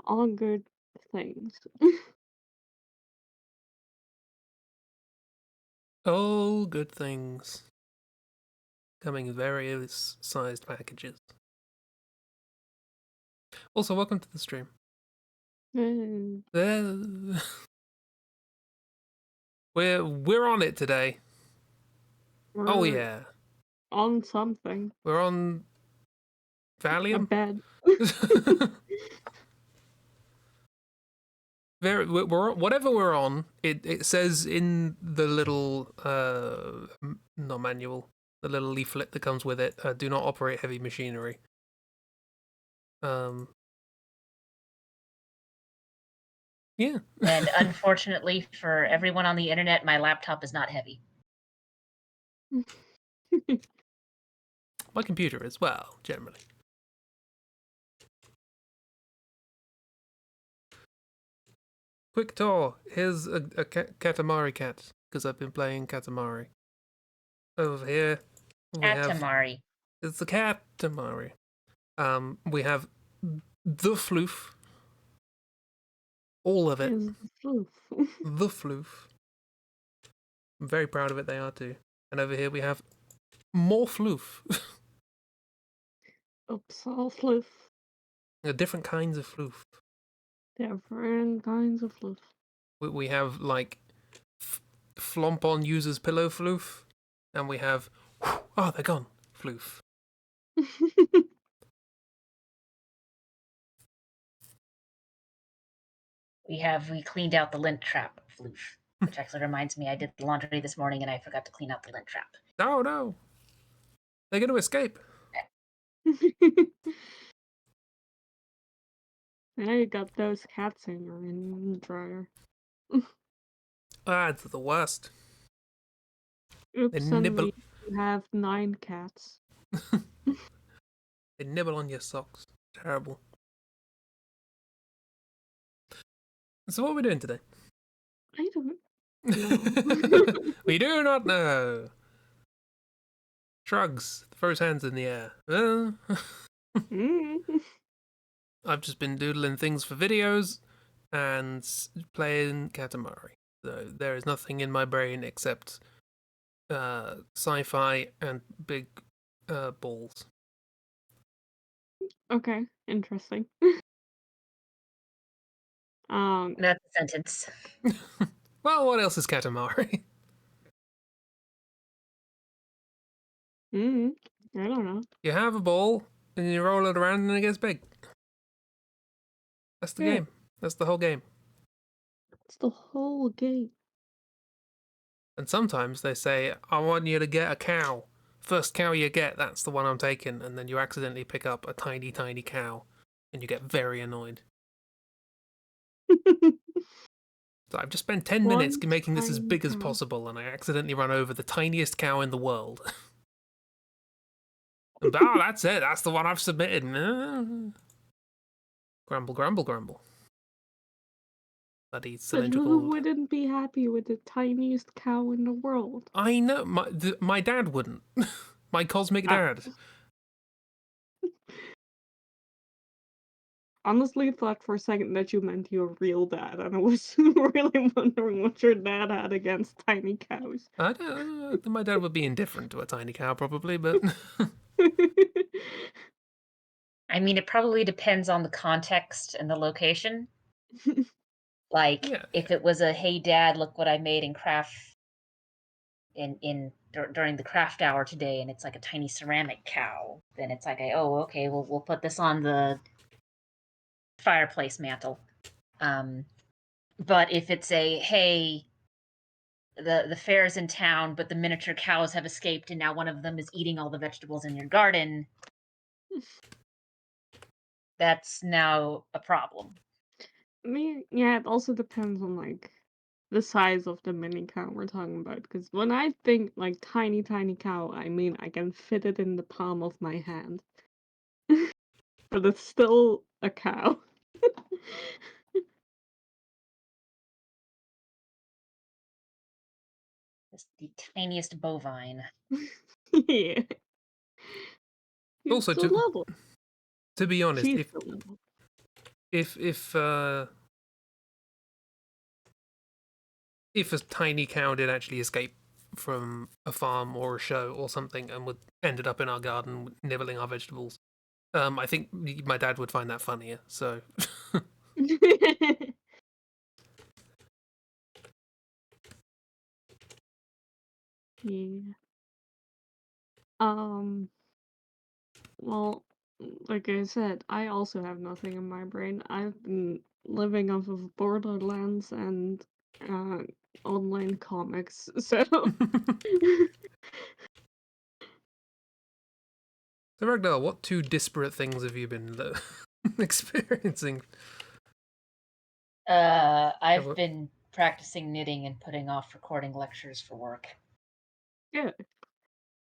All good things. All good things coming in various sized packages. Also, welcome to the stream. Mm, We're on it today. Oh We're yeah, on something. we're on A Valium. bed. Whatever we're on. It says in the little not manual, the little leaflet that comes with it. Do not operate heavy machinery. Um. Yeah. And unfortunately for everyone on the internet, my laptop is not heavy. My computer as well, generally. Quick tour. Here's a Katamari cat, because I've been playing Katamari. Over here, we have... Katamari. It's the Katamari. We have the floof. All of it. Is the The floof. I'm very proud of it, they are too. And over here we have more floof. Oops, all floof. Different kinds of floof. Different kinds of floof. We have, like, flomp on user's pillow floof. And we have... Oh, they're gone. Floof. We cleaned out the lint trap floof, which actually reminds me I did the laundry this morning and I forgot to clean out the lint trap. Oh no. They're going to escape. Now you got those cats in your dryer. It's the worst. Oops, nibble- suddenly you have 9 cats. They nibble on your socks. Terrible. So what are we doing today? I don't know. We do not know. Shrugs. Throws hands in the air. Mm. I've just been doodling things for videos and playing Katamari. So there is nothing in my brain except sci-fi and big balls. Okay, interesting. That's a sentence. Well, what else is Katamari? I don't know. You have a ball and you roll it around and it gets big. That's the game. That's the whole game. It's the whole game. And sometimes they say, I want you to get a cow. First cow you get, that's the one I'm taking. And then you accidentally pick up a tiny, tiny cow. And you get very annoyed. So I've just spent 10 minutes making this as big as possible. And I accidentally run over the tiniest cow in the world. And, that's it. That's the one I've submitted. Grumble, grumble, grumble. Bloody But cylindrical... who wouldn't be happy with the tiniest cow in the world? I know. My dad wouldn't. My cosmic dad. Honestly thought for a second that you meant your real dad, and I was really wondering what your dad had against tiny cows. I don't. My dad would be indifferent to a tiny cow, probably, but... I mean, it probably depends on the context and the location. Like, if it was a, hey, Dad, look what I made in craft during the craft hour today, and it's like a tiny ceramic cow, then it's like, oh, okay, well, we'll put this on the fireplace mantle. But if it's a, hey, the fair's in town, but the miniature cows have escaped, and now one of them is eating all the vegetables in your garden, that's now a problem. I mean, yeah, it also depends on, like, the size of the mini cow we're talking about. Because when I think, like, tiny, tiny cow, I mean, I can fit it in the palm of my hand. But it's still a cow. It's the tiniest bovine. Yeah. Also, It's a level. to be honest, if a tiny cow did actually escape from a farm or a show or something and ended up in our garden nibbling our vegetables, I think my dad would find that funnier. So. Yeah. Well, like I said, I also have nothing in my brain. I've been living off of Borderlands and uh, online comics, so. So, Ragdoll, what two disparate things have you been experiencing? I've been practicing knitting and putting off recording lectures for work. Yeah.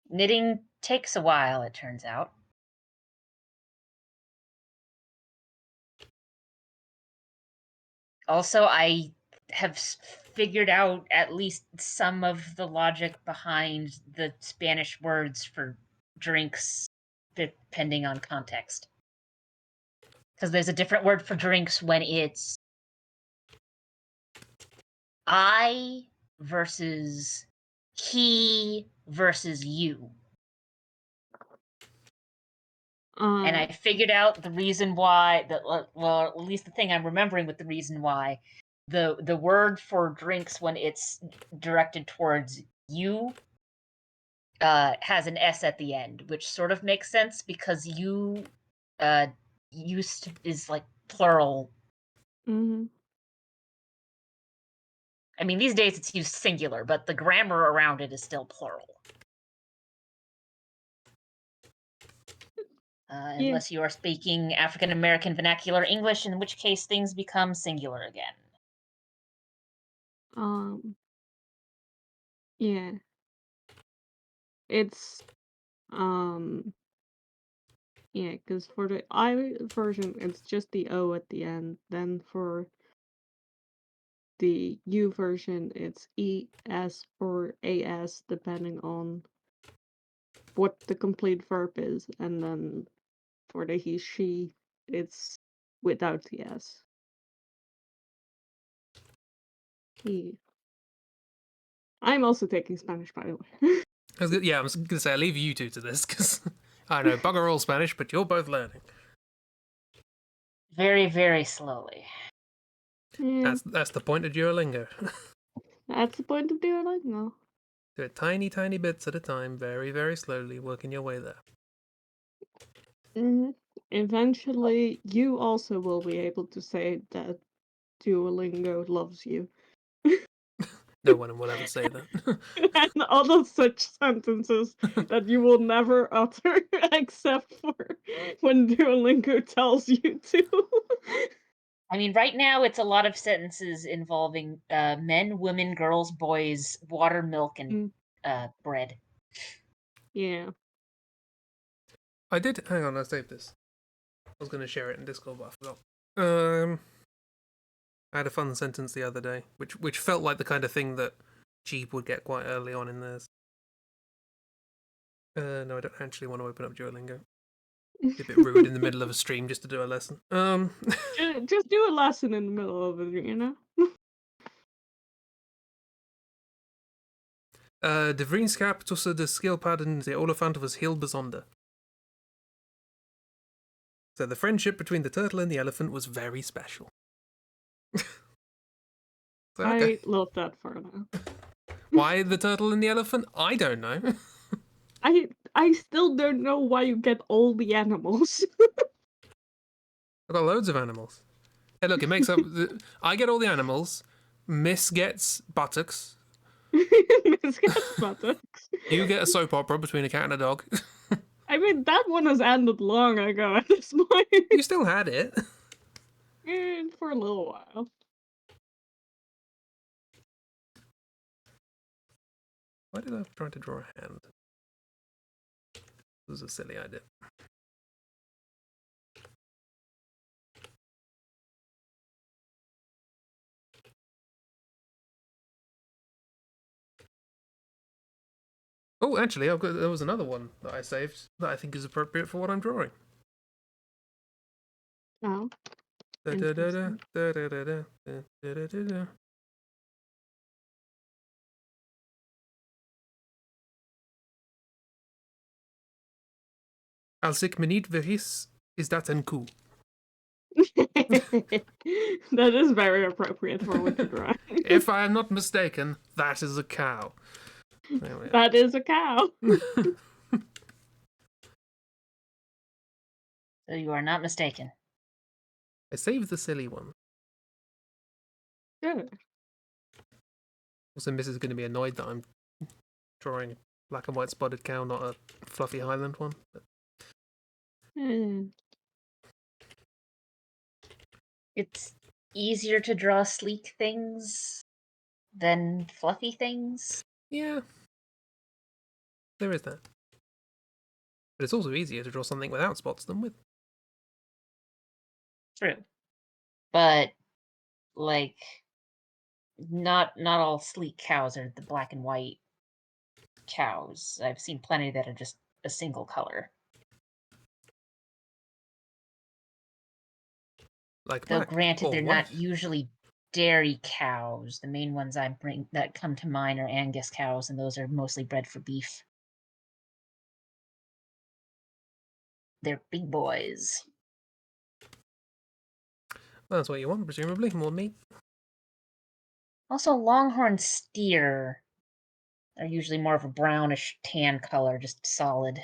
Knitting takes a while, it turns out. Also, I have figured out at least some of the logic behind the Spanish words for drinks, depending on context. Because there's a different word for drinks when it's I versus he versus you. And I figured out the reason why, well, at least the thing I'm remembering with the reason why, the word for drinks when it's directed towards you has an S at the end, which sort of makes sense because you used is like plural. Mm-hmm. I mean, these days it's used singular, but the grammar around it is still plural. Unless you are speaking African American vernacular English, in which case things become singular again. Yeah. It's, yeah, because for the I version, it's just the O at the end. Then for the U version, it's ES or AS, depending on what the complete verb is. And then for the he, she, it's without the S. He. I'm also taking Spanish, by the way. I was going to say, I'll leave you two to this, because I know bugger all Spanish, but you're both learning. Very, very slowly. Yeah. That's the point of Duolingo. That's the point of Duolingo. Do it tiny, tiny bits at a time, very, very slowly, working your way there. Mm-hmm. Eventually, you also will be able to say that Duolingo loves you. No one will ever say that. And other such sentences that you will never utter except for when Duolingo tells you to. I mean, right now it's a lot of sentences involving men, women, girls, boys, water, milk, and bread. Yeah. Hang on, I saved this. I was going to share it in Discord, but I forgot. I had a fun sentence the other day, which felt like the kind of thing that Jeep would get quite early on in theirs. No, I don't actually want to open up Duolingo. Be a bit rude in the middle of a stream just to do a lesson. Just do a lesson in the middle of it, you know? De vriendschap tussen de schildpadden en de olifant was heel bijzonder. So the friendship between the turtle and the elephant was very special. So, okay. I love that for now. Why the turtle and the elephant? I don't know. I still don't know why you get all the animals. I've got loads of animals. Hey, look, it makes up. I get all the animals. Miss gets buttocks. Miss gets buttocks. You get a soap opera between a cat and a dog. I mean, that one has ended long ago at this point. You still had it. For a little while. Why did I try to draw a hand? This was a silly idea. Oh, actually, there was another one that I saved that I think is appropriate for what I'm drawing. Oh. Interesting. Als ik me niet vergis, is dat een koe. That is very appropriate for what you're drawing. If I am not mistaken, that is a cow. That is a cow. So you are not mistaken. I saved the silly one. Good. Also, Mrs. is going to be annoyed that I'm drawing a black and white spotted cow, not a fluffy Highland one. But... It's easier to draw sleek things than fluffy things. Yeah. There is that. But it's also easier to draw something without spots than with. True. But, like, not all sleek cows are the black and white cows. I've seen plenty that are just a single color. Like Though black granted, or they're white. not usually dairy cows. The main ones that come to mind are Angus cows, and those are mostly bred for beef. They're big boys. Well, that's what you want, presumably. More meat. Also, longhorn steer are usually more of a brownish tan color, just solid.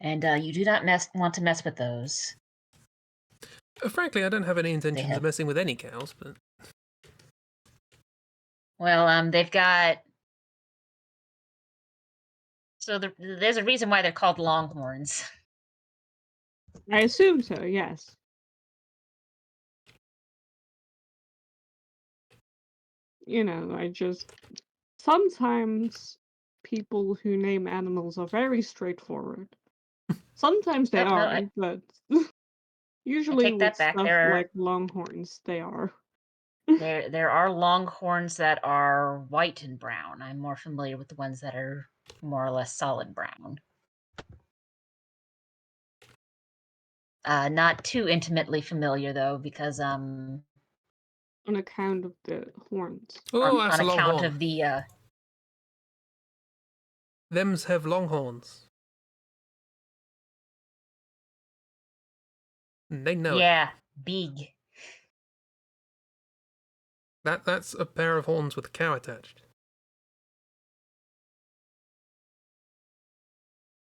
And you do not want to mess with those. Frankly, I don't have any intentions of messing with any cows, but... Well, they've got... So there's a reason why they're called longhorns. I assume so, yes. You know, sometimes people who name animals are very straightforward. Sometimes they are, but usually take that with back. stuff like longhorns, they are. There are longhorns that are white and brown. I'm more familiar with the ones that are more or less solid brown. Not too intimately familiar though, because on account of the horns. Oh, that's on a account longhorn. of the Thems have longhorns. They know it. Yeah, big. That's a pair of horns with a cow attached.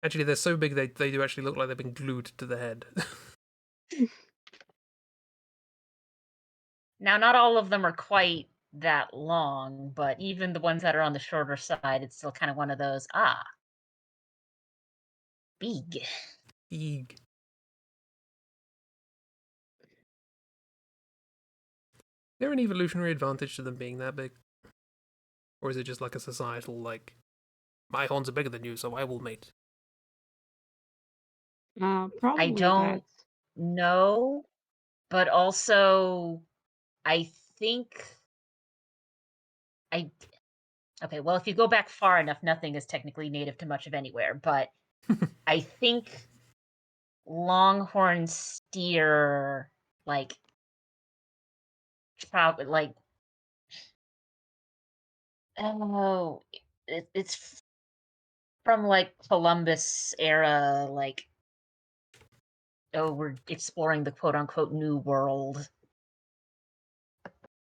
Actually, they're so big they do actually look like they've been glued to the head. Now, not all of them are quite that long, but even the ones that are on the shorter side, it's still kind of one of those, big. Big. Is there an evolutionary advantage to them being that big? Or is it just like a societal, like, my horns are bigger than you, so I will mate? Probably I don't know, but also I think okay, well, if you go back far enough, nothing is technically native to much of anywhere, but I think longhorn steer, like, probably, like, oh, it's from, like, Columbus era, like, oh, we're exploring the quote-unquote new world.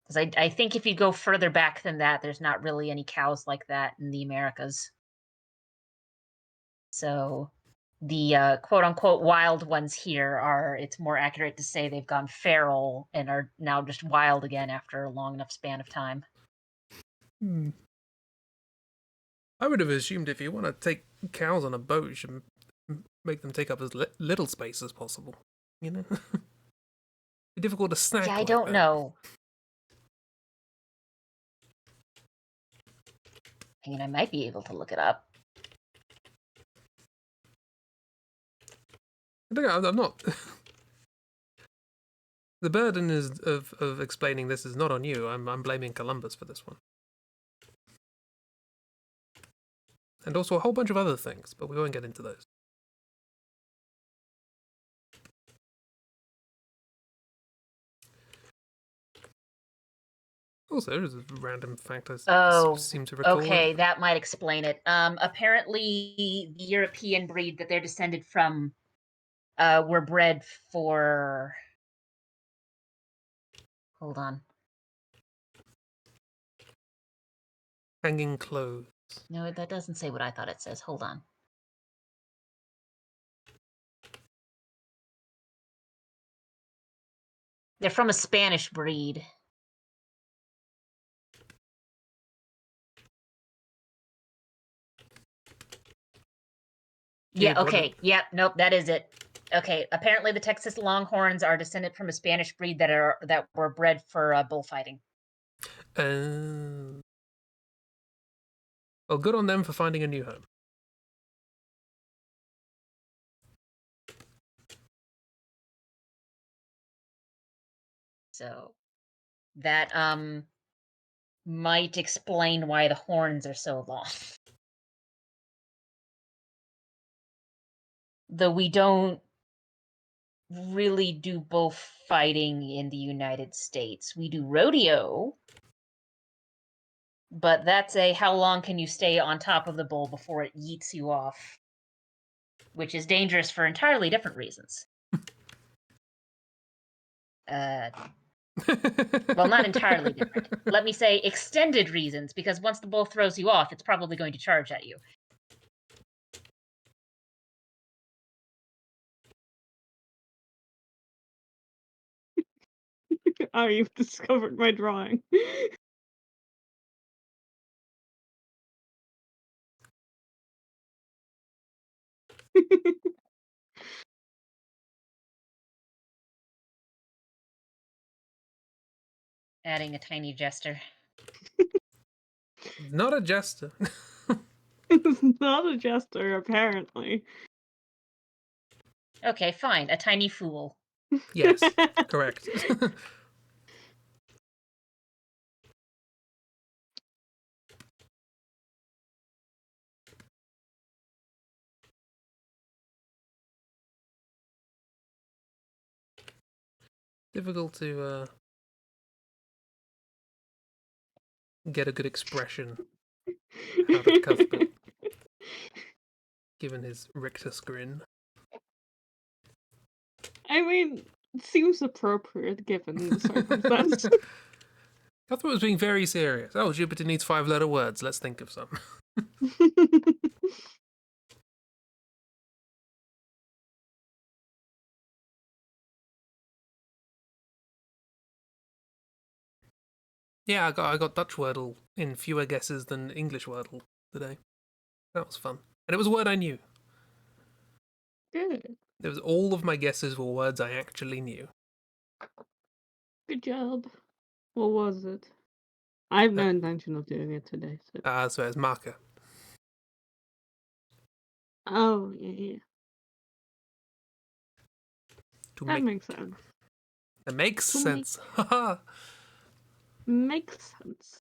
Because I think if you go further back than that, there's not really any cows like that in the Americas. So the quote-unquote wild ones here it's more accurate to say they've gone feral and are now just wild again after a long enough span of time. I would have assumed if you want to take cows on a boat, you should make them take up as little space as possible. You know? Be difficult to snack. Yeah, I don't know. I mean, I might be able to look it up. I think I'm not. The burden is of explaining this is not on you. I'm blaming Columbus for this one. And also a whole bunch of other things, but we won't get into those. Also, there's a random fact I seem to recall. Okay, that might explain it. Apparently, the European breed that they're descended from were bred for... Hold on. Hanging clothes. No, that doesn't say what I thought it says. Hold on. They're from a Spanish breed. Yeah, okay. Yep, nope, that is it. Okay, apparently the Texas Longhorns are descended from a Spanish breed that were bred for bullfighting. Well, good on them for finding a new home. So that might explain why the horns are so long. Though we don't really do bullfighting in the United States. We do rodeo, but that's a how long can you stay on top of the bull before it yeets you off, which is dangerous for entirely different reasons. Well, not entirely different. Let me say extended reasons, because once the bull throws you off, it's probably going to charge at you. Oh, you've discovered my drawing. Adding a tiny jester. Not a jester. It's not a jester, apparently. Okay, fine. A tiny fool. Yes, correct. Difficult to get a good expression out of Cuthbert, given his rictus grin. I mean, it seems appropriate given the circumstance. Cuthbert was being very serious. Oh, Jupiter needs 5-letter words. Let's think of some. Yeah, I got Dutch Wordle in fewer guesses than English Wordle today. That was fun. And it was a word I knew. Good. It was all of my guesses were words I actually knew. Good job. What was it? I have no intention of doing it today. So it's marker. Oh, yeah. That makes sense. That makes sense. Haha. Makes sense.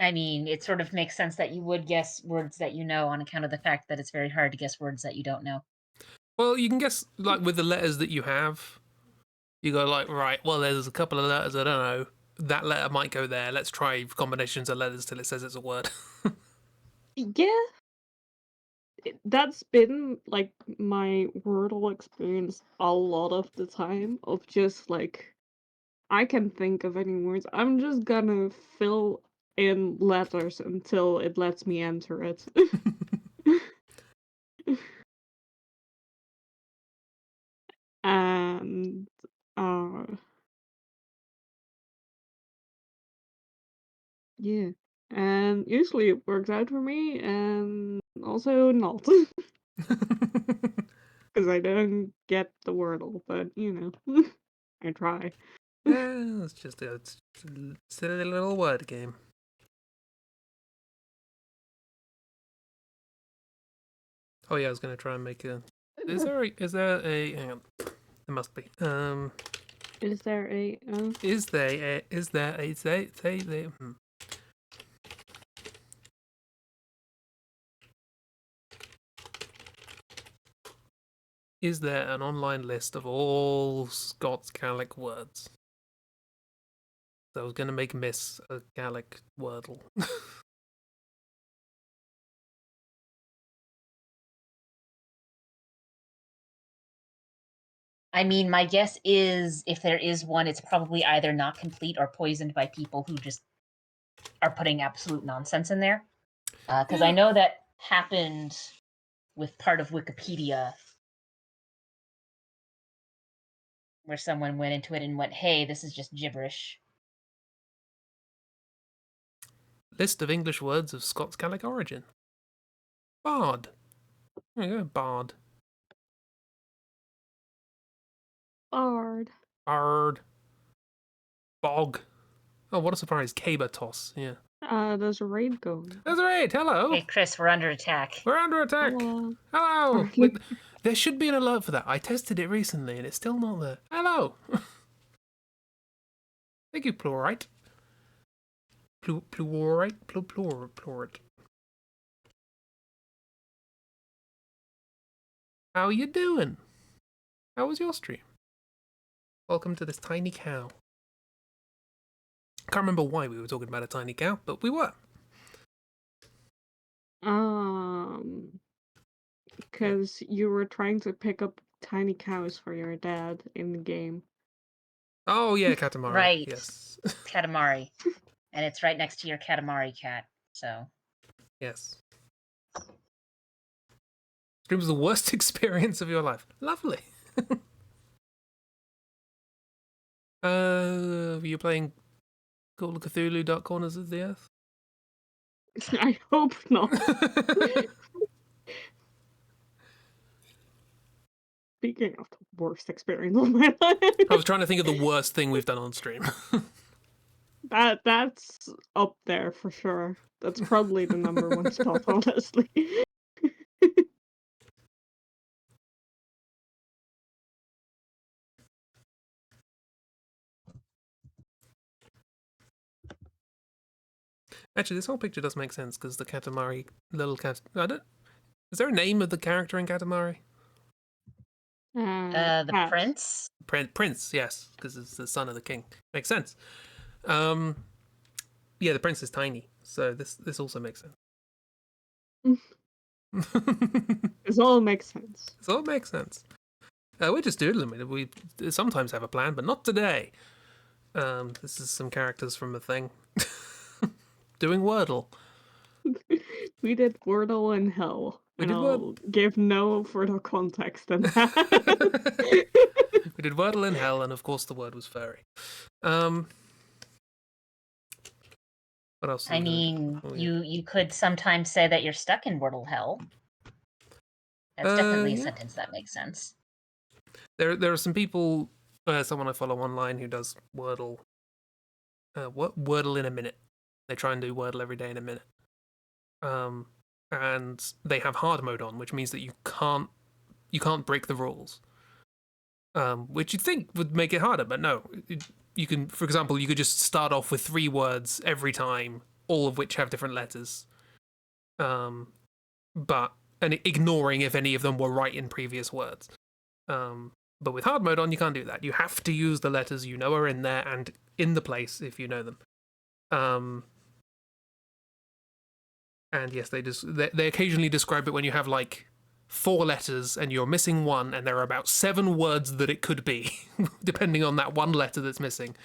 I mean, it sort of makes sense that you would guess words that you know on account of the fact that it's very hard to guess words that you don't know. Well, you can guess, like, with the letters that you have. You go, like, right, well, there's a couple of letters I don't know. That letter might go there. Let's try combinations of letters till it says it's a word. Yeah. That's been, like, my Wordle experience a lot of the time, of just, like, I can think of any words. I'm just gonna fill in letters until it lets me enter it. And, yeah. And usually it works out for me, and also not. Because I don't get the Wordle, but, you know, I try. Yeah, it's just a silly little word game. Oh yeah, I was gonna try and make a. Is there a? Hang on. There must be. Is there a? Is there a say there? Is there an online list of all Scots Gaelic words? So I was going to make Miss a Gaelic wordle. I mean, my guess is if there is one, it's probably either not complete or poisoned by people who just are putting absolute nonsense in there. Because I know that happened with part of Wikipedia, where someone went into it and went, "Hey, this is just gibberish." List of English words of Scots Gaelic origin. Bard. There you go, bard. Bard. Bard. Bog. Oh, what a surprise. Caber toss, yeah. There's a raid going. That's right, hello. Hey, Chris, we're under attack. We're under attack. Hello. Hello. Wait, there should be an alert for that. I tested it recently and it's still not there. Hello. Thank you, Plurite. Plurite. How you doing? How was your stream? Welcome to this tiny cow. Can't remember why we were talking about a tiny cow, but we were. Because you were trying to pick up tiny cows for your dad in the game. Oh yeah, Katamari. Right. Yes. Katamari. And it's right next to your Katamari cat, so. Yes. Stream was the worst experience of your life. Lovely. Were you playing Call of Cthulhu Dark Corners of the Earth? I hope not. Speaking of the worst experience of my life. I was trying to think of the worst thing we've done on stream. That's up there for sure. That's probably the number one spot, honestly. Actually, this whole picture does make sense because the Katamari little cat. Is there a name of the character in Katamari? The Cat. prince? Prince, yes, because it's the son of the king. Makes sense. Yeah, the prince is tiny, so this also makes sense. This all makes sense. This all makes sense. We're just doodling. We sometimes have a plan, but not today. This is some characters from a thing. Doing Wordle. We did Wordle in hell. We and did I'll give no further context than that. We did Wordle in hell, and of course the word was furry. What else? I mean, you could sometimes say that you're stuck in Wordle hell. That's definitely a sentence that makes sense. There are some people, someone I follow online who does Wordle. Wordle in a minute. They try and do Wordle every day in a minute. And they have hard mode on, which means that you can't break the rules. Which you'd think would make it harder, but no. You can, for example, you could just start off with 3 words every time, all of which have different letters. And ignoring if any of them were right in previous words. But with hard mode on, you can't do that. You have to use the letters you know are in there and in the place if you know them. And yes, they occasionally describe it when you have like 4 letters and you're missing one, and there are about 7 words that it could be, depending on that one letter that's missing.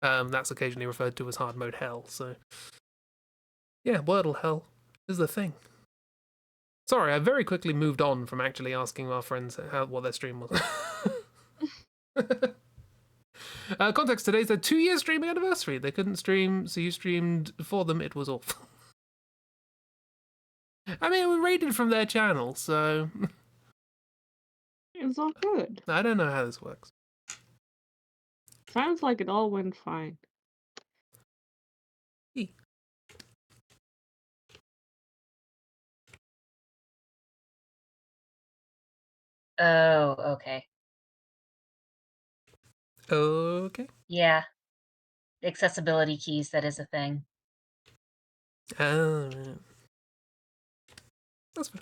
That's occasionally referred to as hard mode hell. So, yeah, Wordle hell is the thing. Sorry, I very quickly moved on from actually asking our friends what their stream was. Context, today's their 2-year streaming anniversary. They couldn't stream, so you streamed for them. It was awful. I mean, we raided from their channel, so... It's all good. I don't know how this works. Sounds like it all went fine. Oh, okay. Okay. Yeah. Accessibility keys, that is a thing. Oh, right. That's fair.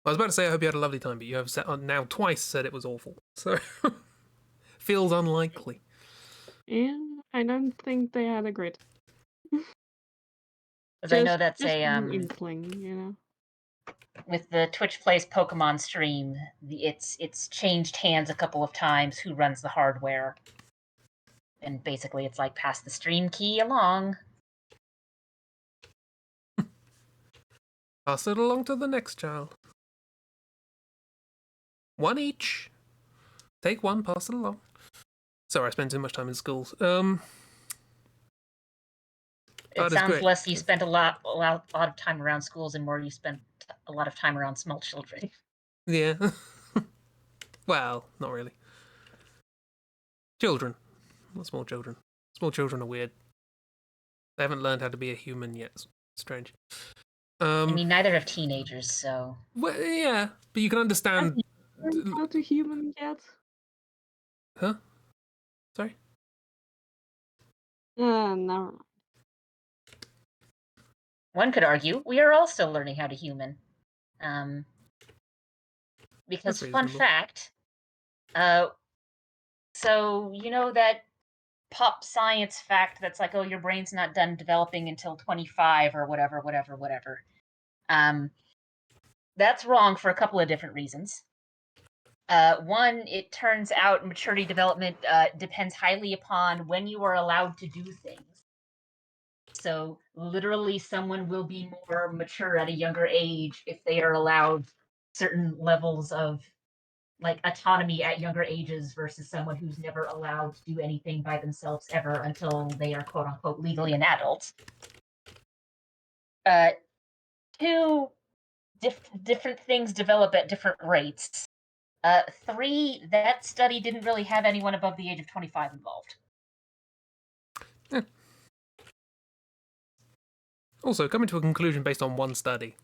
I was about to say I hope you had a lovely time, but you have now twice said it was awful. So feels unlikely. And I don't think they had a great. Because I know that's Just a an inkling, you know. with the Twitch Plays Pokemon stream, it's changed hands a couple of times. Who runs the hardware? And basically, it's like pass the stream key along. Pass it along to the next child. One each. Take one, pass it along. Sorry, I spent too much time in schools. It is sounds great. less you spent a lot of time around schools and more you spent a lot of time around small children. Yeah. Well, not really. Children. Not small children. Small children are weird. They haven't learned how to be a human yet. It's strange. I mean, neither have teenagers, so. Well, yeah, but you can understand. How to human yet? Huh? Sorry? Never mind. One could argue we are all still learning how to human. Because fun fact, so you know that pop science fact that's like, oh, your brain's not done developing until 25 or whatever. That's wrong for a couple of different reasons. One, it turns out maturity development depends highly upon when you are allowed to do things. So literally someone will be more mature at a younger age if they are allowed certain levels of like autonomy at younger ages versus someone who's never allowed to do anything by themselves ever until they are quote unquote legally an adult. Two, different things develop at different rates. Three, that study didn't really have anyone above the age of 25 involved. Yeah. Also, coming to a conclusion based on one study.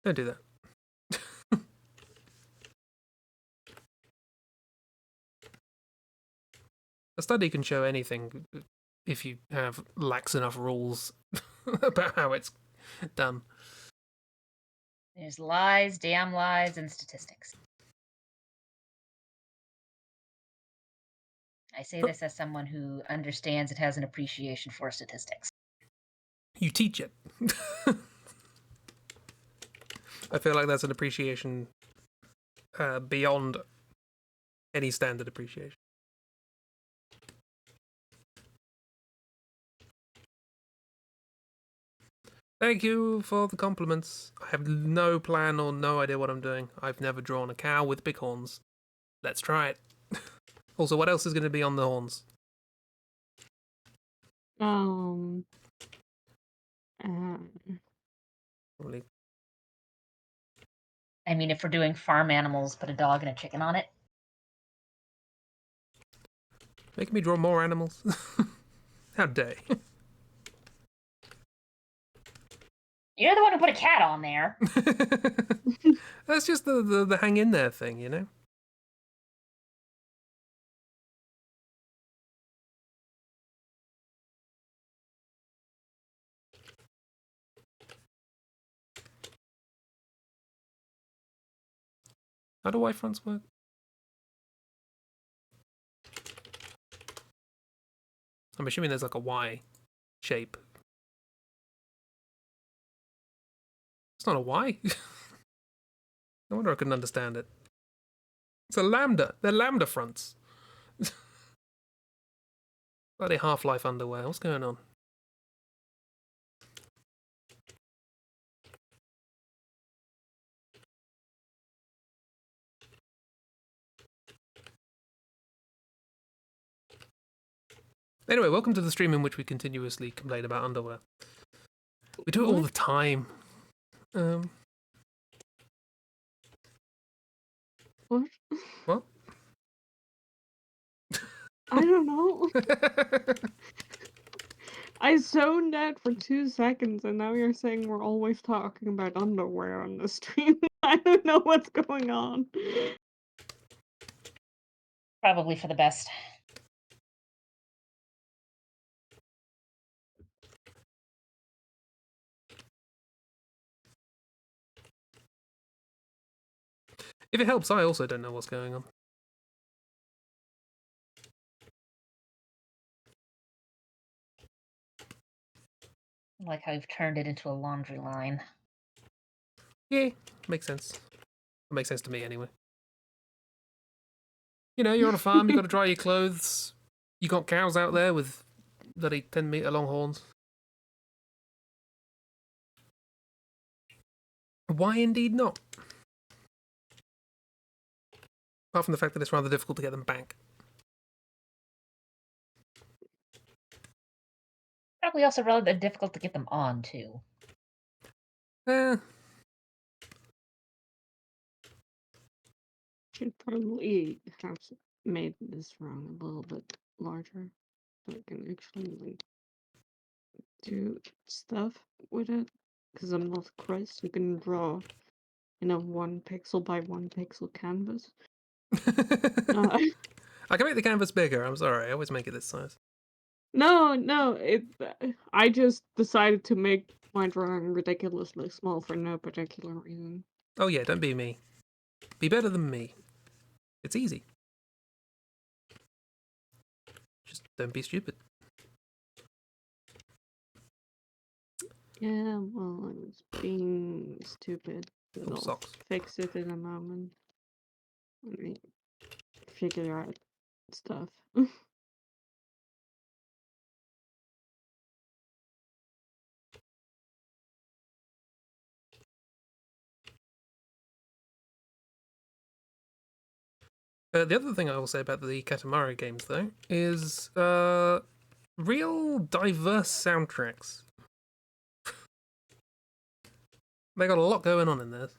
Don't do that. A study can show anything if you have lax enough rules about how it's done. There's lies, damn lies, and statistics. I say this as someone who understands it has an appreciation for statistics. You teach it. I feel like that's an appreciation beyond any standard appreciation. Thank you for the compliments. I have no plan or no idea what I'm doing. I've never drawn a cow with big horns. Let's try it. Also, what else is going to be on the horns? Probably. I mean, if we're doing farm animals, put a dog and a chicken on it. Making me draw more animals? How dare you? You're the one who put a cat on there. That's just the hang in there thing, you know? How do Y fronts work? I'm assuming there's like a Y shape. It's not a Y. No wonder I couldn't understand it. It's a lambda. They're lambda fronts. Bloody Half-Life underwear. What's going on? Anyway, welcome to the stream in which we continuously complain about underwear. We do it all the time. What? What? I don't know. I zoned out for 2 seconds, and now you're saying we're always talking about underwear on the stream. I don't know what's going on. Probably for the best. If it helps, I also don't know what's going on. I like how you've turned it into a laundry line. Yeah, makes sense. It makes sense to me anyway. You know, you're on a farm, you got to dry your clothes. You got cows out there with bloody 10-meter long horns. Why indeed not? Apart from the fact that it's rather difficult to get them back. Probably also rather difficult to get them on, too. Should probably have made this round a little bit larger so I can actually like do stuff with it. Because I'm not Chris, you can draw in a 1 pixel by 1 pixel canvas. I can make the canvas bigger, I'm sorry, I always make it this size. No, I just decided to make my drawing ridiculously small for no particular reason. Oh yeah, don't be me. Be better than me. It's easy. Just don't be stupid. Yeah, well, I was being stupid. But Oh, I'll socks. fix it in a moment. Let me figure out stuff. The other thing I will say about the Katamari games, though, is real diverse soundtracks. They got a lot going on in this.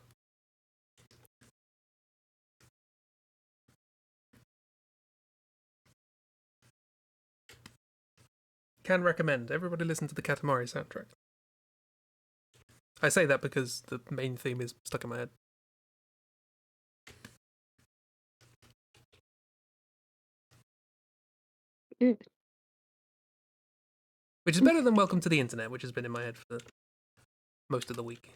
Can recommend. Everybody listen to the Katamari soundtrack. I say that because the main theme is stuck in my head. Yeah. Which is better than Welcome to the Internet, which has been in my head for most of the week.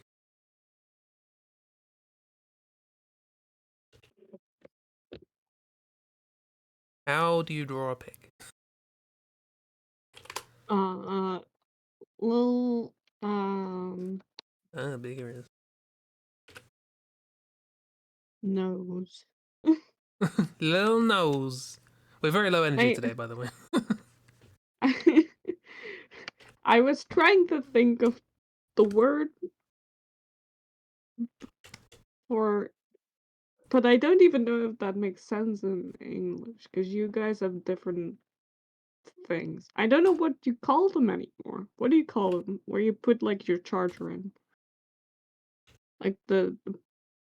How do you draw a pig? Little, Bigger is. nose. Little nose. We're very low energy I today, by the way. I was trying to think of the word for, but I don't even know if that makes sense in English, because you guys have different things. I don't know what you call them anymore. What do you call them? Where you put like your charger in? Like the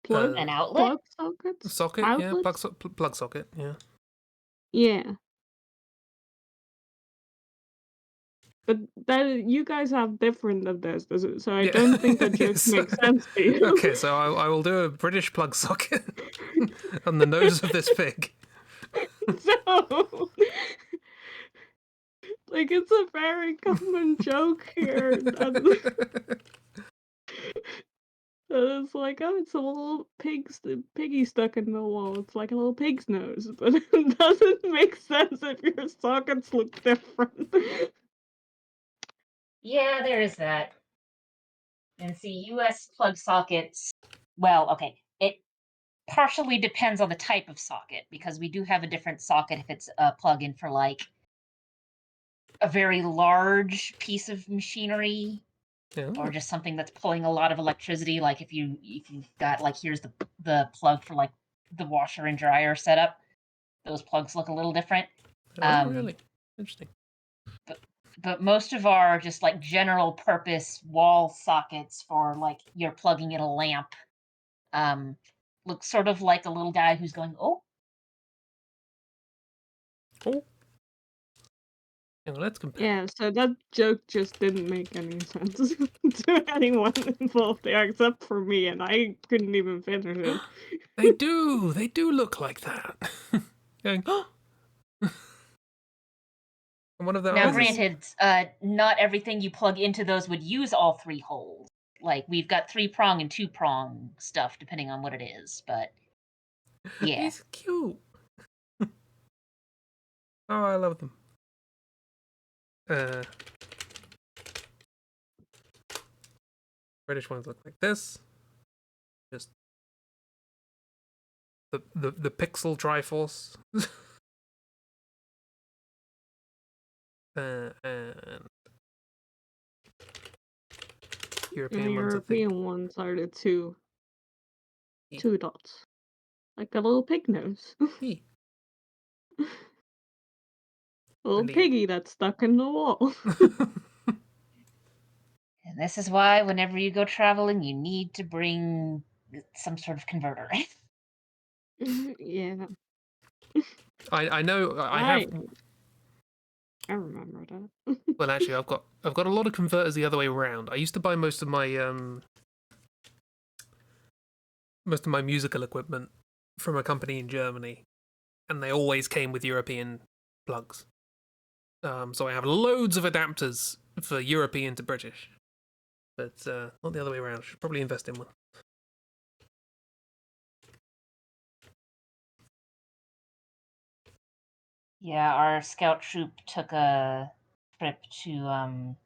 plug An outlet? plug sockets? Socket, yeah. Outlets? Plug socket, yeah. Yeah. But that you guys have different of this, so I Yeah. don't think that joke Yes. makes sense to you. Okay, so I will do a British plug socket on the nose of this pig. So, like, it's a very common joke here. That it's like, oh, it's a little piggy stuck in the wall. It's like a little pig's nose, but it doesn't make sense if your sockets look different. Yeah, there is that. And see, US plug sockets, well, okay, it partially depends on the type of socket, because we do have a different socket if it's a plug-in for, like, a very large piece of machinery, Yeah. or just something that's pulling a lot of electricity, like if you've got, like, here's the plug for, like, the washer and dryer setup. Those plugs look a little different. Oh, really? Interesting. But most of our just like general purpose wall sockets for like you're plugging in a lamp look sort of like a little guy who's going, oh. Oh. Hang on, let's compare. Yeah, so that joke just didn't make any sense to anyone involved there except for me, and I couldn't even finish it. They do look like that. going, oh! And one of their Now, eyes is... granted, not everything you plug into those would use all 3 holes. Like, we've got 3-prong and 2-prong stuff, depending on what it is, but yeah. He's cute. Oh, I love them. British ones look like this. Just the pixel Triforce. And European The ones, I think. European ones are the two dots. Like a little pig nose. E. A little And the- piggy that's stuck in the wall. And this is why whenever you go traveling, you need to bring some sort of converter. Yeah. I know I have. I remember that. Well, actually, I've got a lot of converters the other way around. I used to buy most of my musical equipment from a company in Germany, and they always came with European plugs. So I have loads of adapters for European to British, but not the other way around. I should probably invest in one. Yeah, our scout troop took a trip to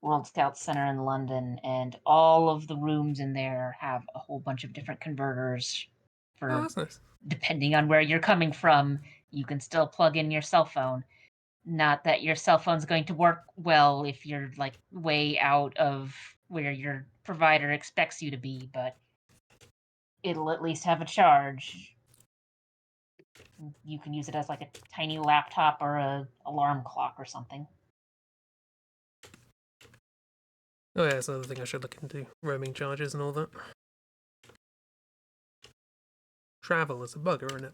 World Scout Center in London, and all of the rooms in there have a whole bunch of different converters Oh, for, that's nice. depending on where you're coming from, you can still plug in your cell phone. Not that your cell phone's going to work well if you're like way out of where your provider expects you to be, but it'll at least have a charge. You can use it as like a tiny laptop or a alarm clock or something. Oh yeah, that's another thing I should look into. Roaming charges and all that. Travel is a bugger, isn't it?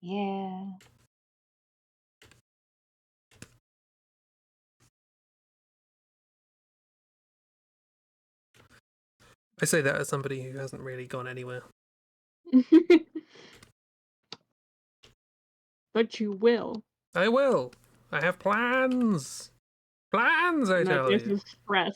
Yeah. I say that as somebody who hasn't really gone anywhere. But you will. I will. I have plans. Plans, I No, tell this you. is stress.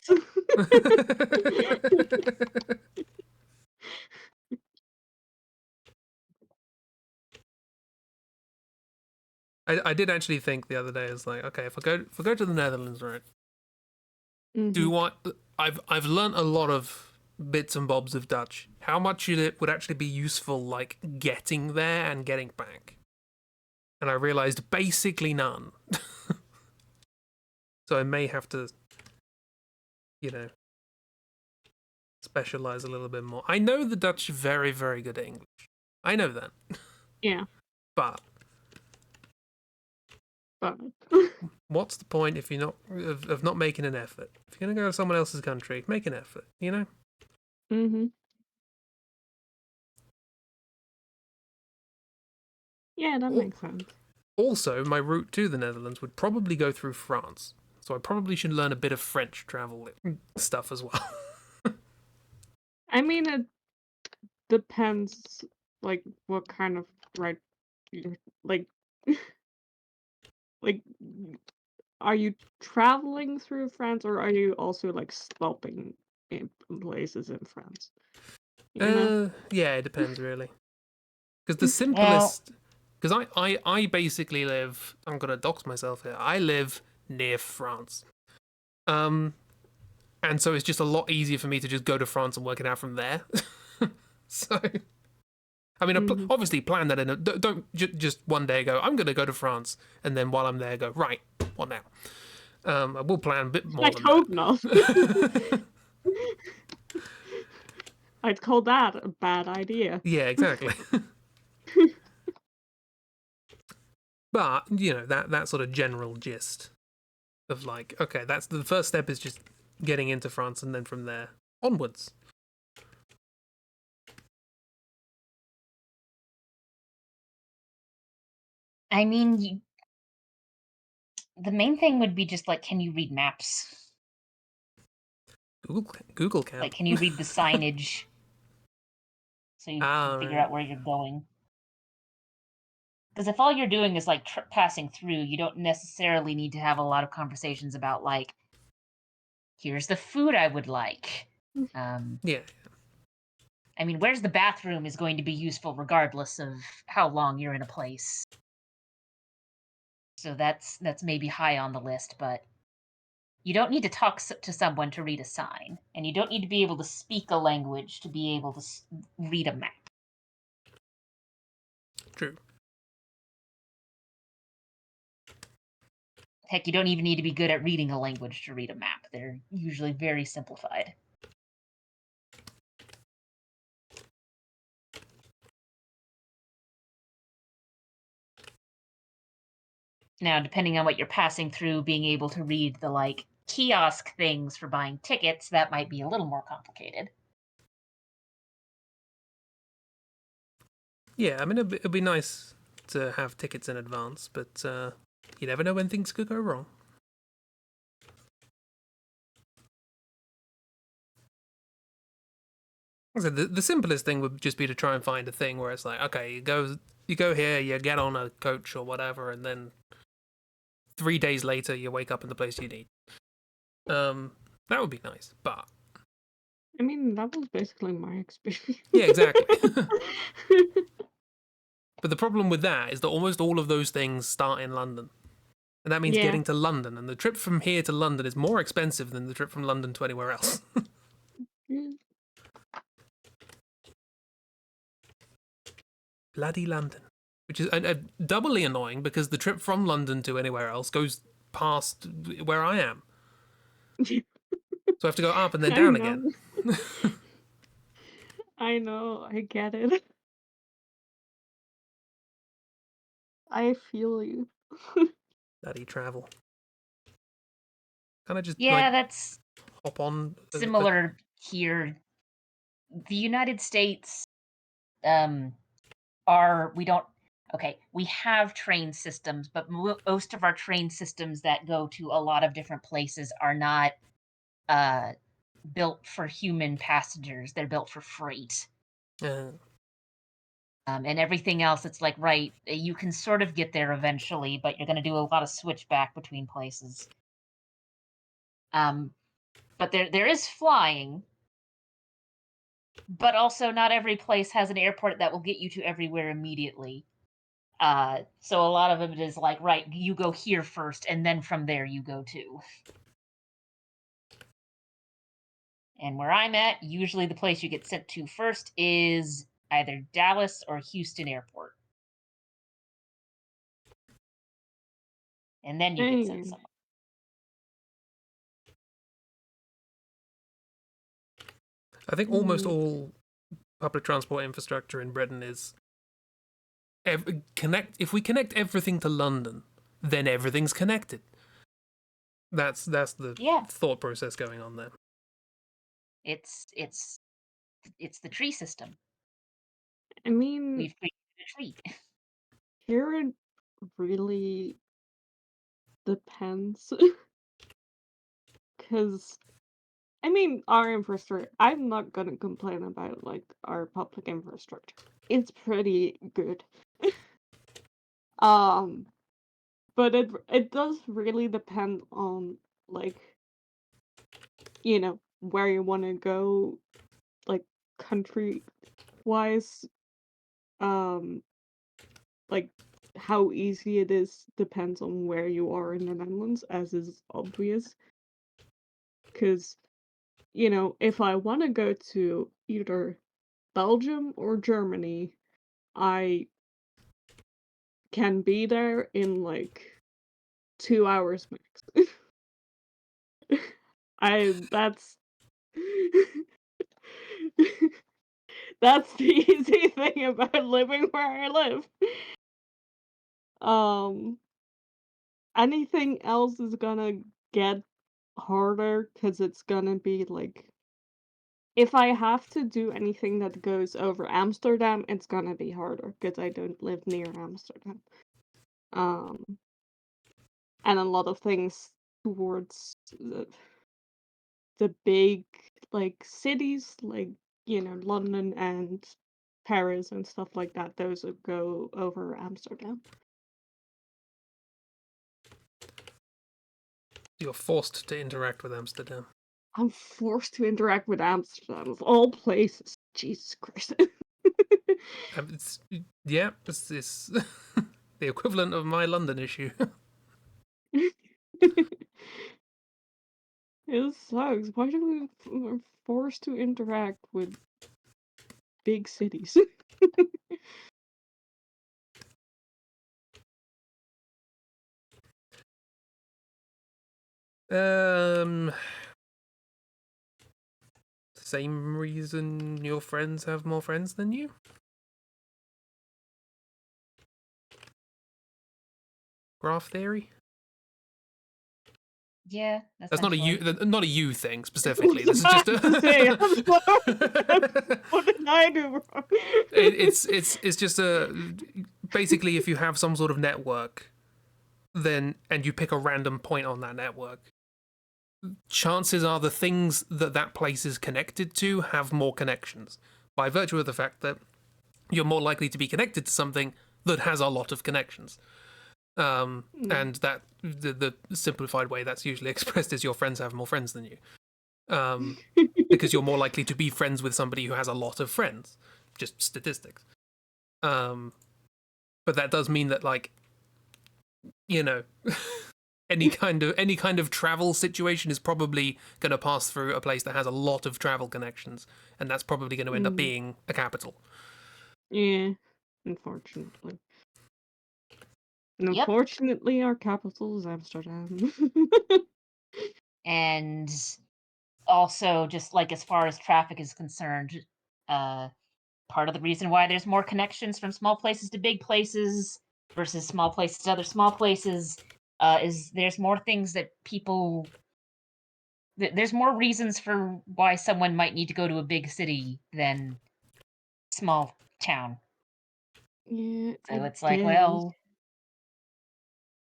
I did actually think the other day, I was like, okay, if I go to the Netherlands, right? Mhm. I've learnt a lot of bits and bobs of Dutch. How much of it would actually be useful, like getting there and getting back? And I realized basically none. So I may have to, specialize a little bit more. I know the Dutch are very, very good at English. I know that. Yeah. But But what's the point if you're not of not making an effort? If you're gonna go to someone else's country, make an effort. Mhm. Yeah, that makes sense. Also, my route to the Netherlands would probably go through France, so I probably should learn a bit of French travel stuff as well. I mean, it depends, like, what kind of right, like, like, are you traveling through France or are you also like stopping in places in France? You know? Yeah, it depends really. Because the Well, simplest, because I basically live. I'm gonna dox myself here. I live near France. Um, and so it's just a lot easier for me to just go to France and work it out from there. So, I mean, Mhm. obviously plan that in. Don't just one day go, I'm going to go to France, and then while I'm there, go, right, what now? I will plan a bit more I'd than hope not. that. I'd call that a bad idea. Yeah, exactly. But, that sort of general gist of like, okay, that's the first step is just getting into France, and then from there, onwards. I mean, the main thing would be just like, can you read maps? Google can. Like, can you read the signage? so you can figure out Right. where you're going. Because if all you're doing is like passing through, you don't necessarily need to have a lot of conversations about like, here's the food I would like. Yeah. I mean, where's the bathroom is going to be useful regardless of how long you're in a place. So that's maybe high on the list, but you don't need to talk to someone to read a sign, and you don't need to be able to speak a language to be able to read a map. True. Heck, you don't even need to be good at reading a language to read a map. They're usually very simplified. Now, depending on what you're passing through, being able to read the like kiosk things for buying tickets, that might be a little more complicated. Yeah, I mean, it'd be nice to have tickets in advance, but you never know when things could go wrong. So the simplest thing would just be to try and find a thing where it's like, okay, you go here, you get on a coach or whatever, and then 3 days later you wake up in the place you need. That would be nice, but I mean, that was basically my experience. yeah, exactly. But the problem with that is that almost all of those things start in London. And that means Yeah. getting to London, and the trip from here to London is more expensive than the trip from London to anywhere else. Bloody London. Which is doubly annoying because the trip from London to anywhere else goes past where I am. So I have to go up and then I down know. again. I know. I get it. I feel you. Bloody travel. Kind of just Yeah, like that's hop on. similar here. The United States, we don't. Okay, we have train systems, but most of our train systems that go to a lot of different places are not built for human passengers. They're built for freight. And everything else, it's like, right, you can sort of get there eventually, but you're going to do a lot of switchback between places. But there is flying, but also not every place has an airport that will get you to everywhere immediately. So a lot of it is like, right, you go here first, and then from there you go to. And where I'm at, usually the place you get sent to first is either Dallas or Houston Airport. And then you get sent Dang. somewhere. I think almost all public transport infrastructure in Britain is if we connect everything to London, then everything's connected. That's the Yeah, thought process going on there. it's the tree system. I mean, We've created a tree. here it really depends. Because, I mean, our infrastructure, I'm not gonna complain about, like, our public infrastructure. It's pretty good. Um, but it does really depend on, like, you know, where you wanna go, like, country-wise, um, like, how easy it is depends on where you are in the Netherlands, as is obvious. Because, you know, if I wanna go to either Belgium or Germany, I can be there in, like, 2 hours max. That's that's the easy thing about living where I live. Um, anything else is gonna get harder because it's gonna be, like, if I have to do anything that goes over Amsterdam, it's gonna be harder because I don't live near Amsterdam. Um, and a lot of things towards the big, like, cities, like, you know, London and Paris and stuff like that, those would go over Amsterdam. You're forced to interact with Amsterdam. I'm forced to interact with Amsterdam of all places. Jesus Christ. It's it's the equivalent of my London issue. It sucks. Why do we're forced to interact with big cities? Same reason your friends have more friends than you? Graph theory? Yeah, That's not essentially. not a you thing specifically. This is just to say, what did I do wrong? it's just basically if you have some sort of network, then and you pick a random point on that network, chances are the things that place is connected to have more connections by virtue of the fact that you're more likely to be connected to something that has a lot of connections. And that the simplified way that's usually expressed is your friends have more friends than you, because you're more likely to be friends with somebody who has a lot of friends, just statistics. But that does mean that, like, you know, any kind of travel situation is probably going to pass through a place that has a lot of travel connections, and that's probably going to end up being a capital. Yeah, unfortunately. And Yep. unfortunately, our capital is Amsterdam. And also, just like as far as traffic is concerned, part of the reason why there's more connections from small places to big places versus small places to other small places is there's more things that people. There's more reasons for why someone might need to go to a big city than small town. Yeah, So I it's like, guess. well,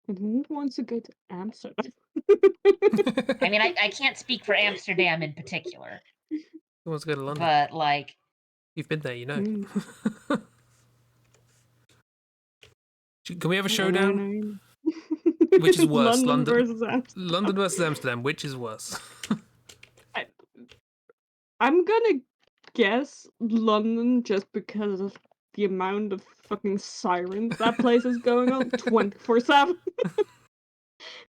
But who wants to go to Amsterdam? I mean, I can't speak for Amsterdam in particular, Who wants to go to London? but like, You've been there, you know. Mm. Can we have a I showdown? know. Which is worse, London versus Amsterdam. London versus Amsterdam? Which is worse? I, I'm gonna guess London just because of the amount of fucking sirens that place is going on 24/7.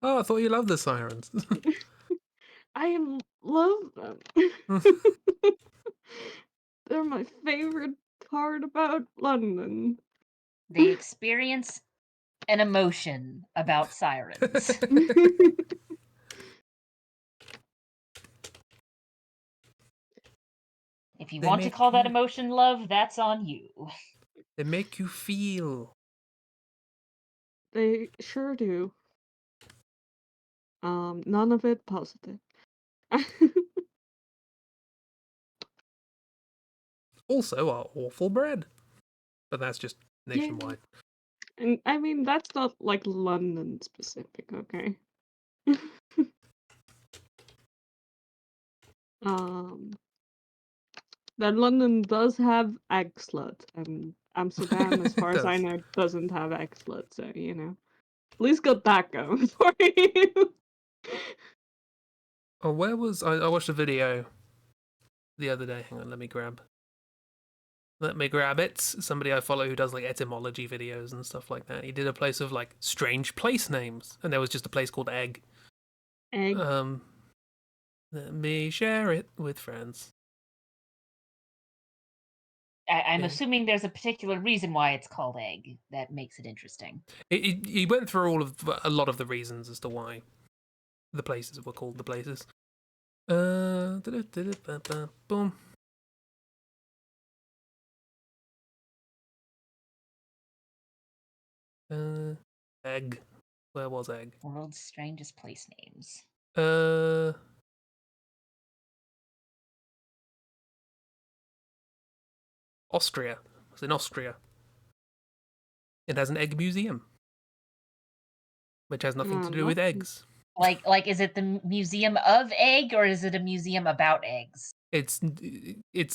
Oh, I thought you loved the sirens. Love them. They're my favorite part about London. they experience an emotion about sirens. If you They want to make call that you. emotion love, that's on you. They make you feel. They sure do. None of it positive. Also, our awful bread, but that's just Yeah, nationwide. and I mean that's not like London specific, okay? um, that London does have egg slut, and Amsterdam, as It far as I does. know, doesn't have egg slut. So at least got that going for you. Oh, where was I watched a video the other day. Hang on, let me grab it. Somebody I follow who does like etymology videos and stuff like that. He did a place of like strange place names, and there was just a place called Egg. Egg. Let me share it with friends. I'm Yeah. assuming there's a particular reason why it's called egg that makes it interesting. He went through a lot of the reasons as to why the places were called the places. Boom. Egg. Where was Egg? World's strangest place names. Austria. It's in Austria. It has an egg museum, which has nothing to do with eggs. Like, is it the museum of egg or is it a museum about eggs? It's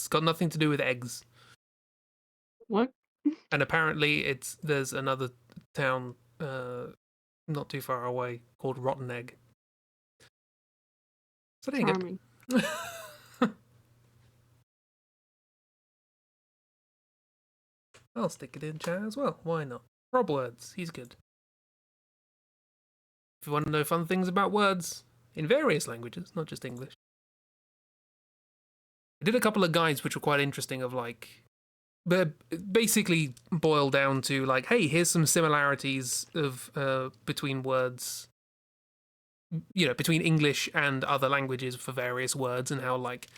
got nothing to do with eggs. What? And apparently there's another town not too far away called Rotten Egg. So there you Charming. go. I'll stick it in chat as well. Why not? Rob Words, he's good. If you want to know fun things about words in various languages, not just English. I did a couple of guides which were quite interesting of like, but basically boil down to like, hey, here's some similarities of between words, you know, between English and other languages for various words, and how like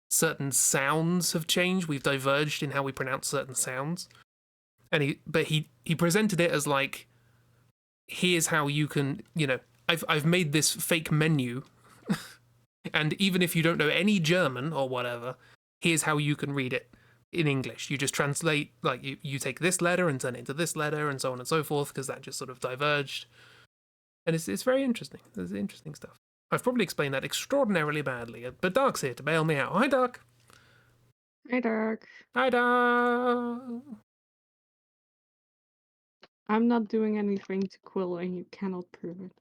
certain sounds have changed. We've diverged in how we pronounce certain sounds. And he presented it as like, here's how you can, you know, I've made this fake menu, and even if you don't know any German or whatever, here's how you can read it in English. You just translate, like you take this letter and turn it into this letter, and so on and so forth, because that just sort of diverged. And it's very interesting. There's interesting stuff. I've probably explained that extraordinarily badly, but Dark's here to bail me out. Hi, Dark. Hi, Dark. Hi, Dark. I'm not doing anything to Quill, and you cannot prove it.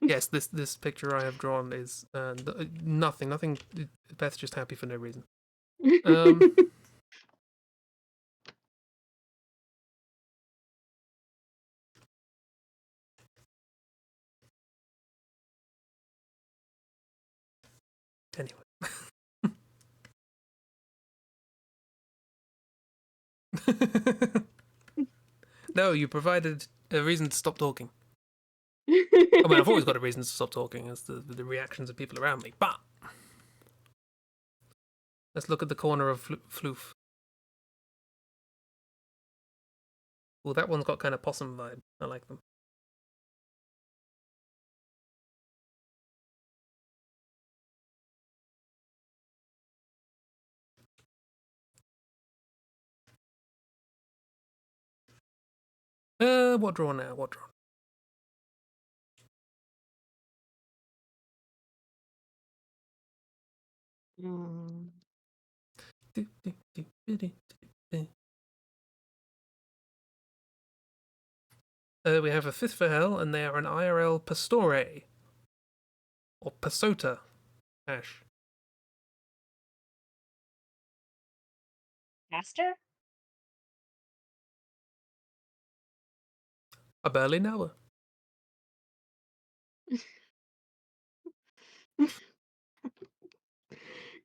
Yes, this picture I have drawn is nothing. Beth's just happy for no reason. Anyway. No, you provided a reason to stop talking. I mean, I've always got a reason to stop talking. It's the reactions of people around me. But let's look at the corner of Floof. Well, that one's got kind of possum vibe. I like them. What draw now? What draw? We have a fifth for hell, and they are an IRL Pastore. Or Pasota. Ash. Master? I barely know her.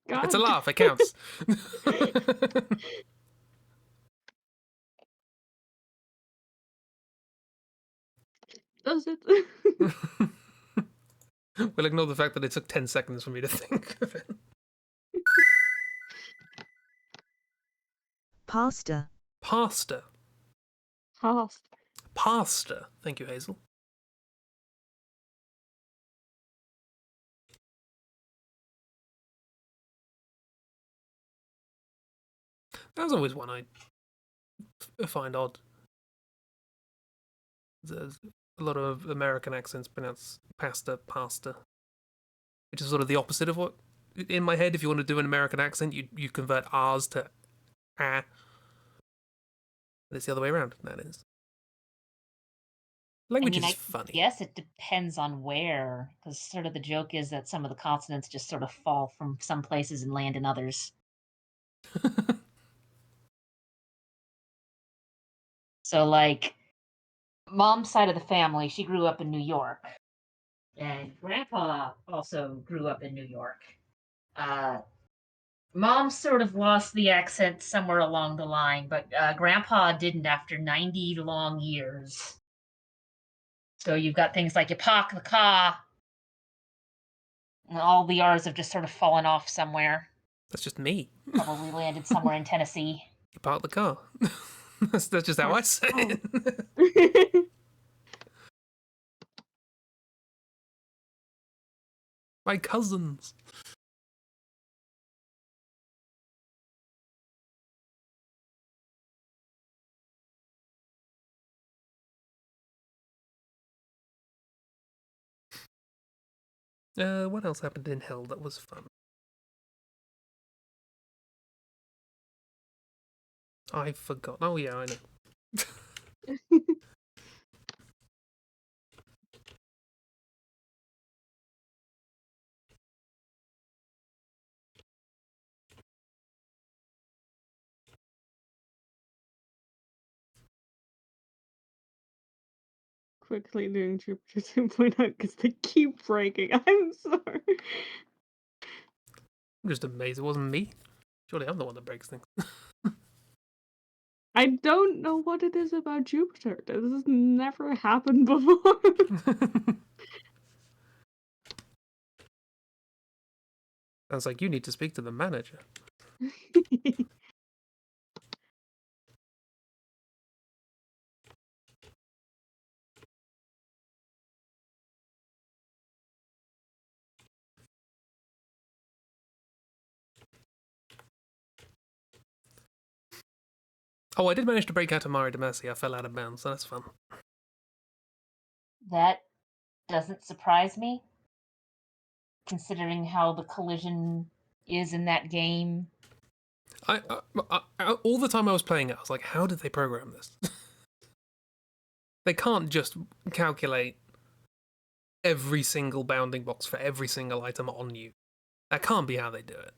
God. It's a laugh, it counts. Does it? We'll ignore the fact that it took 10 seconds for me to think of it. Pasta. Pasta. Pasta. Pasta. Thank you, Hazel. That was always one I find odd. There's a lot of American accents pronounce pasta, which is sort of the opposite of what, in my head, if you want to do an American accent, you convert R's to ah. And it's the other way around, that is. Language is funny. Yes, it depends on where, because sort of the joke is that some of the consonants just sort of fall from some places and land in others. So, like, mom's side of the family, she grew up in New York. And grandpa also grew up in New York. Mom sort of lost the accent somewhere along the line, but grandpa didn't after 90 long years. So you've got things like Epoch, the Ka, and all the R's have just sort of fallen off somewhere. That's just me. Probably landed somewhere in Tennessee. You park the car. That's just how I say it. My cousins. What else happened in hell that was fun? I forgot. Oh yeah, I know. Quickly doing Jupiter 2.0 because they keep breaking. I'm sorry. I'm just amazed it wasn't me. Surely I'm the one that breaks things. I don't know what it is about Jupiter. This has never happened before. Sounds like you need to speak to the manager. Oh, I did manage to break out of Mare Demasi. I fell out of bounds, so that's fun. That doesn't surprise me, considering how the collision is in that game. I all the time I was playing it, I was like, how did they program this? They can't just calculate every single bounding box for every single item on you. That can't be how they do it.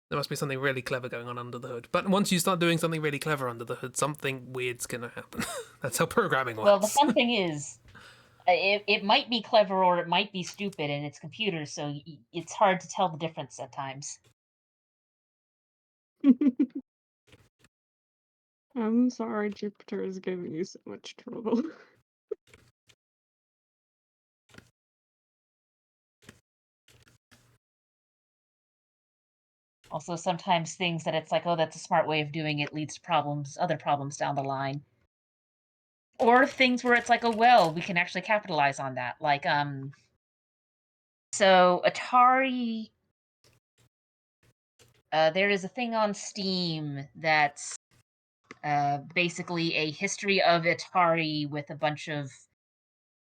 There must be something really clever going on under the hood. But once you start doing something really clever under the hood, something weird's gonna happen. That's how programming works. Well, the fun thing is, it might be clever or it might be stupid, and it's computers, so it's hard to tell the difference at times. I'm sorry Jupiter is giving you so much trouble. Also, sometimes things that it's like, oh, that's a smart way of doing it leads to problems, other problems down the line. Or things where it's like, oh, well, we can actually capitalize on that. Like, so Atari, there is a thing on Steam that's basically a history of Atari with a bunch of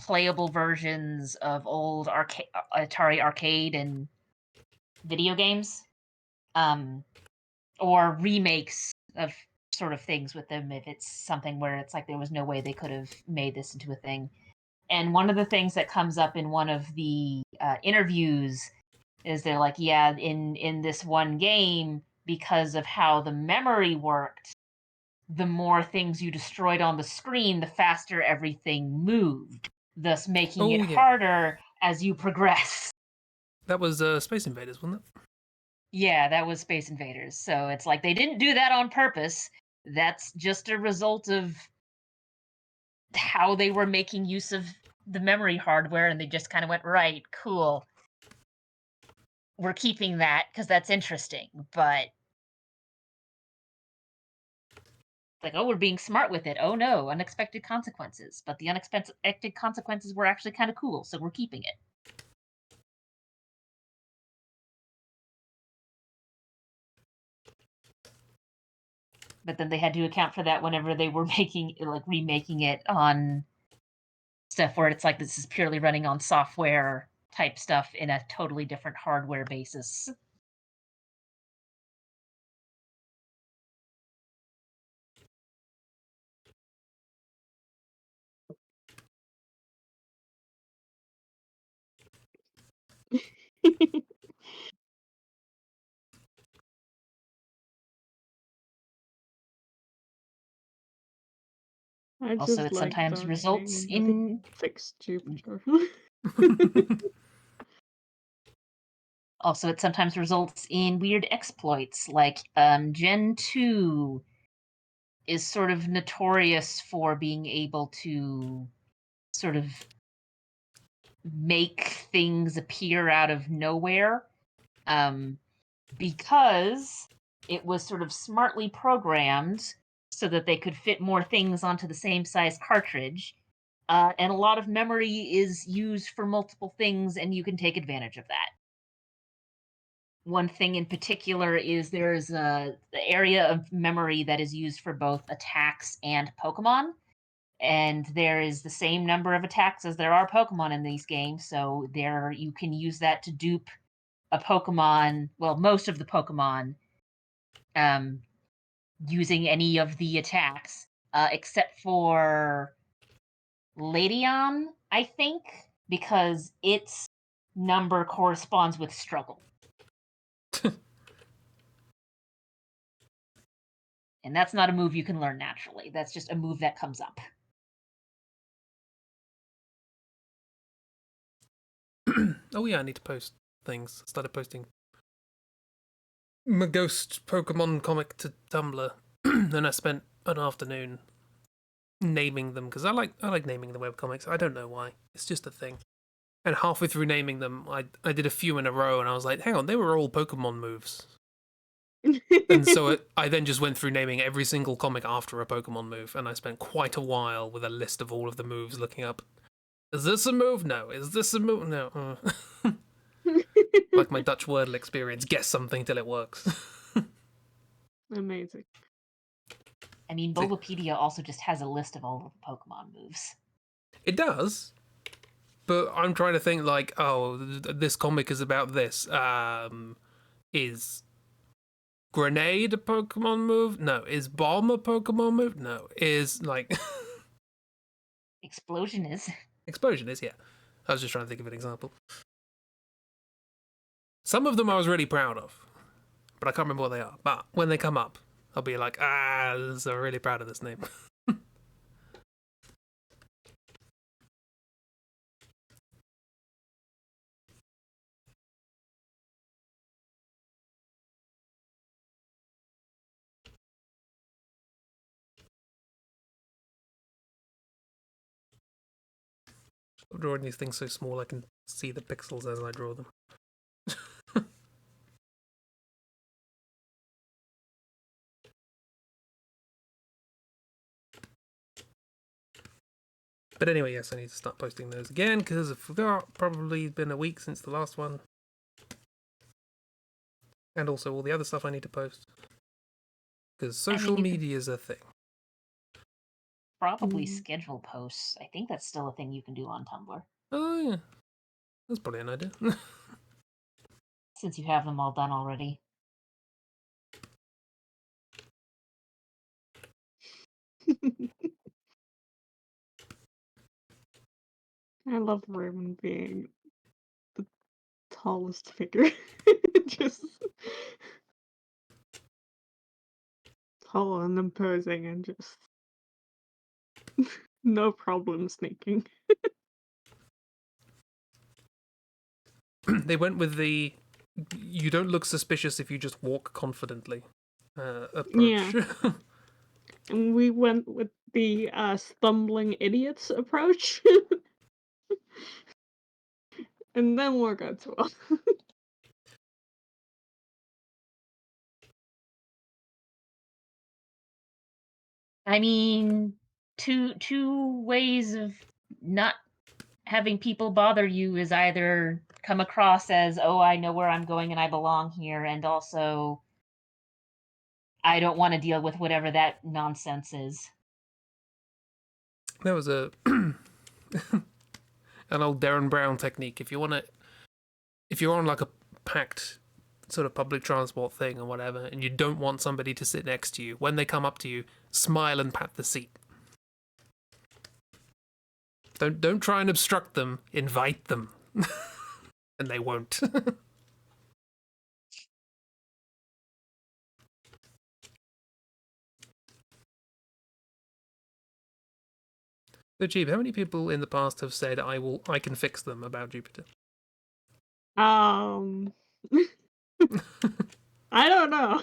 playable versions of old Atari arcade and video games, or remakes of sort of things with them if it's something where it's like there was no way they could have made this into a thing. And one of the things that comes up in one of the interviews is they're like, yeah, in this one game, because of how the memory worked, the more things you destroyed on the screen, the faster everything moved, thus making it harder as you progress. That was Space Invaders, wasn't it? Yeah, that was Space Invaders. So it's like they didn't do that on purpose. That's just a result of how they were making use of the memory hardware, and they just kind of went, right, cool. We're keeping that because that's interesting, but like, oh, we're being smart with it. Oh no, unexpected consequences. But the unexpected consequences were actually kind of cool, so we're keeping it. But then they had to account for that whenever they were remaking it on stuff where it's like this is purely running on software type stuff in a totally different hardware basis. I Also, just it like sometimes results documenting that they in fixed Jupiter. Also, it sometimes results in weird exploits, like Gen 2 is sort of notorious for being able to sort of make things appear out of nowhere, because it was sort of smartly programmed so that they could fit more things onto the same size cartridge. And a lot of memory is used for multiple things, and you can take advantage of that. One thing in particular is there's the area of memory that is used for both attacks and Pokemon. And there is the same number of attacks as there are Pokemon in these games, so there you can use that to dupe a Pokemon, well, most of the Pokemon, using any of the attacks, except for Ladion, I think, because its number corresponds with struggle. And that's not a move you can learn naturally. That's just a move that comes up. Oh yeah, I need to post things. I started posting my ghost Pokemon comic to Tumblr, and I spent an afternoon naming them because I like naming the webcomics. I don't know why. It's just a thing. And halfway through naming them, I did a few in a row, and I was like, hang on, they were all Pokemon moves. And so I then just went through naming every single comic after a Pokemon move, and I spent quite a while with a list of all of the moves, looking up, is this a move? No. Is this a move? No. Like my Dutch Wordle experience, guess something till it works. Amazing. I mean, Bulbapedia also just has a list of all of the Pokemon moves. It does, but I'm trying to think like, oh, this comic is about this. Is Grenade a Pokemon move? No. Is Bomb a Pokemon move? No. Is like Explosion is. Explosion is, yeah. I was just trying to think of an example. Some of them I was really proud of, but I can't remember what they are. But when they come up, I'll be like, I'm really proud of this name. I'm drawing these things so small I can see the pixels as I draw them. But anyway, yes, I need to start posting those again because I forgot. Probably been a week since the last one. And also all the other stuff I need to post. Because social media is a thing. Probably schedule posts. I think that's still a thing you can do on Tumblr. Oh, yeah. That's probably an idea. Since you have them all done already. I love Raymond being the tallest figure. Just tall and imposing and just no problem sneaking. They went with the you don't look suspicious if you just walk confidently approach. Yeah. And we went with the stumbling idiots approach. And then we're good to well. I mean, two ways of not having people bother you is either come across as, oh, I know where I'm going and I belong here, and also I don't want to deal with whatever that nonsense is. There was a an old Darren Brown technique. If you're on like a packed sort of public transport thing or whatever, and you don't want somebody to sit next to you, when they come up to you, smile and pat the seat. Don't try and obstruct them. Invite them, and they won't. So, Jeeb, how many people in the past have said I can fix them about Jupiter? I don't know.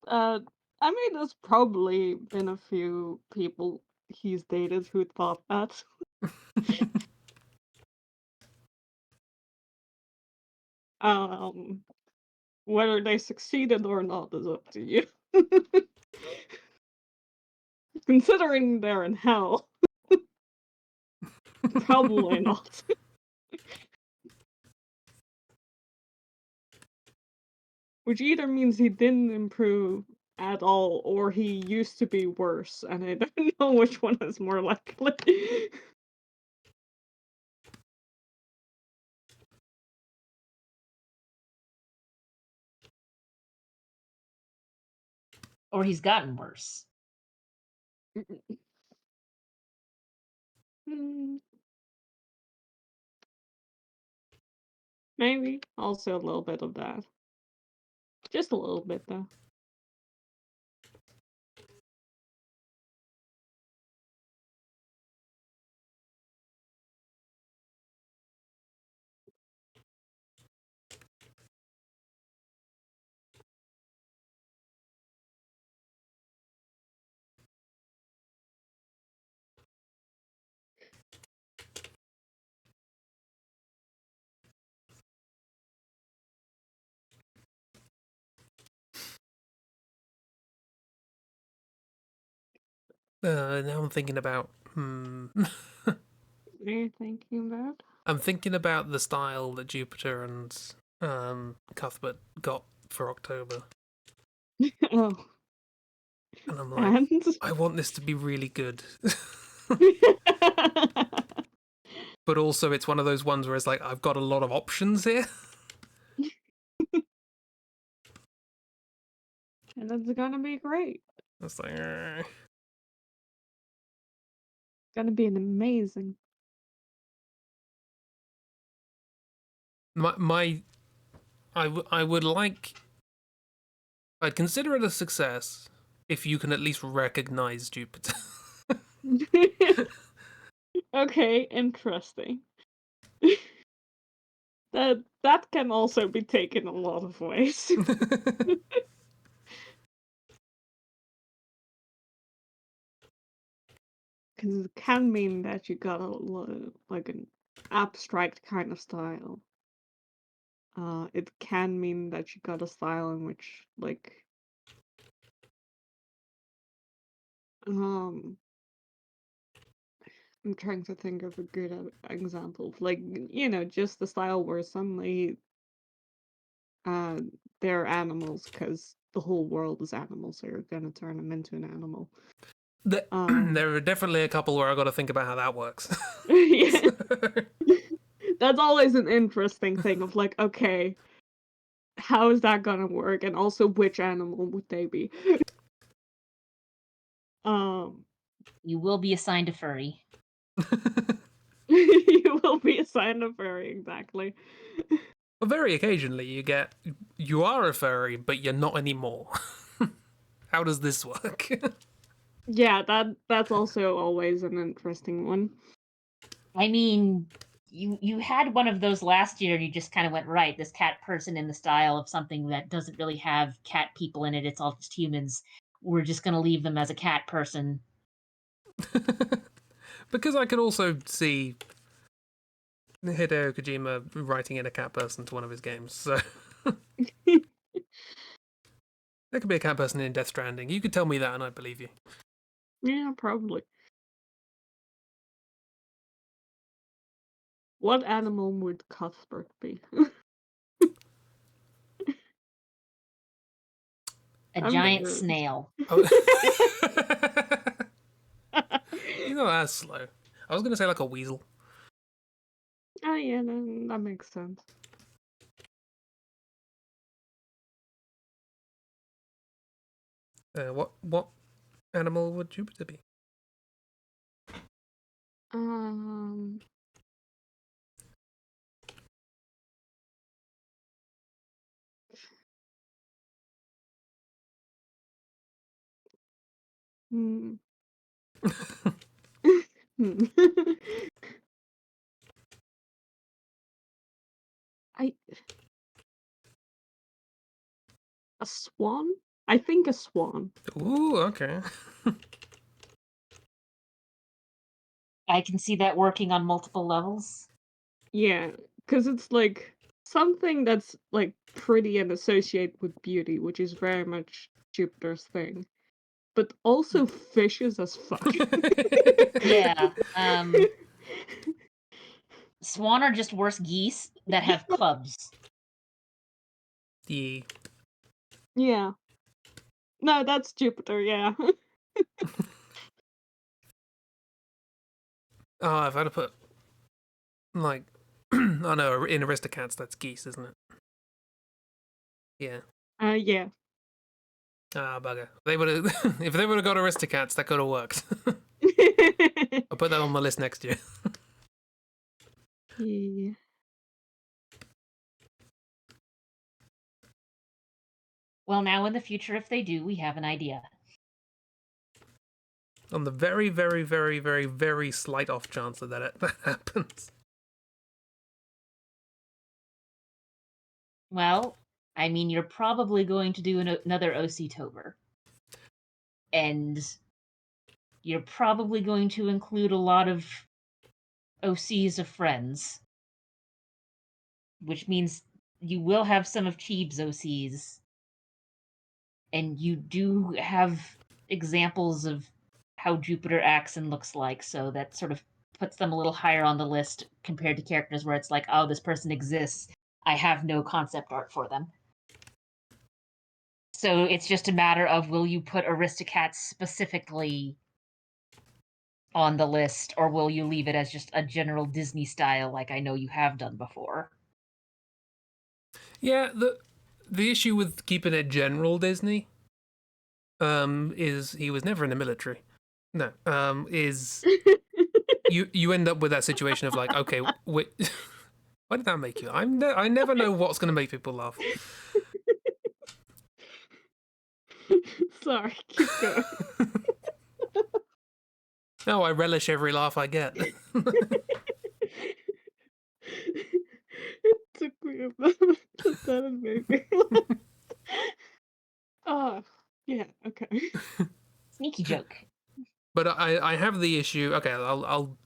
I mean, there's probably been a few people he's dated who thought that. Whether they succeeded or not is up to you. Considering they're in hell, probably not. Which either means he didn't improve at all, or he used to be worse, and I don't know which one is more likely. Or he's gotten worse. Maybe also a little bit of that. Just a little bit, though. Now I'm thinking about. What are you thinking about? I'm thinking about the style that Jupiter and Cuthbert got for October, Oh, and I'm like, and I want this to be really good. But also, it's one of those ones where it's like, I've got a lot of options here. and it's gonna be great. It's like, Gonna be an amazing. I would like. I'd consider it a success if you can at least recognize Jupiter. Okay, interesting. That can also be taken a lot of ways. Because it can mean that you got like an abstract kind of style. It can mean that you got a style in which, like, I'm trying to think of a good example. Like, just the style where suddenly, uh, they're animals because the whole world is animals, so you're gonna turn them into an animal. There are definitely a couple where I got to think about how that works. Yeah. That's always an interesting thing of like, okay, how is that gonna work? And also, which animal would they be? Um, You will be assigned a furry. you will be assigned a furry, exactly. Well, very occasionally you are a furry, but you're not anymore. How does this work? Yeah, that's also always an interesting one. I mean, you had one of those last year, and you just kind of went, right, this cat person in the style of something that doesn't really have cat people in it. It's all just humans. We're just going to leave them as a cat person. Because I could also see Hideo Kojima writing in a cat person to one of his games, so there could be a cat person in Death Stranding. You could tell me that and I'd believe you. Yeah, probably. What animal would Cuthbert be? A I'm giant curious. snail. Oh. He's not as slow. I was going to say like a weasel. Oh yeah, that makes sense. What animal would Jupiter be? Um. Hmm. Hmm. I a swan? I think a swan. Ooh, okay. I can see that working on multiple levels. Yeah, because it's like something that's like pretty and associated with beauty, which is very much Jupiter's thing. But also fishes as fuck. Yeah. Swan are just worse geese that have clubs. Yeah. Yeah. No, that's Jupiter, yeah. Oh, if I'd have put like, oh no, in Aristocats that's geese, isn't it? Yeah. Yeah. Ah, bugger. They would have, if they would have got Aristocats, that could have worked. I'll put that on my list next year. Yeah. Well, now in the future, if they do, we have an idea. On the very, very, very, very, very slight off chance that happens. Well, I mean, you're probably going to do another OC-tober. And you're probably going to include a lot of OCs of friends. Which means you will have some of Cheeb's OCs. And you do have examples of how Jupiter acts and looks like, so that sort of puts them a little higher on the list compared to characters where it's like, oh, this person exists. I have no concept art for them. So it's just a matter of, will you put Aristocats specifically on the list, or will you leave it as just a general Disney style like I know you have done before? Yeah, the issue with keeping it general Disney is he was never in the military. No, is you end up with that situation of like, okay, why did that make you? I never know what's going to make people laugh. Sorry, keep going. No, I relish every laugh I get. It took me a moment, but that made me laugh. Oh, yeah, okay. Sneaky joke. But I have the issue. Okay, I'll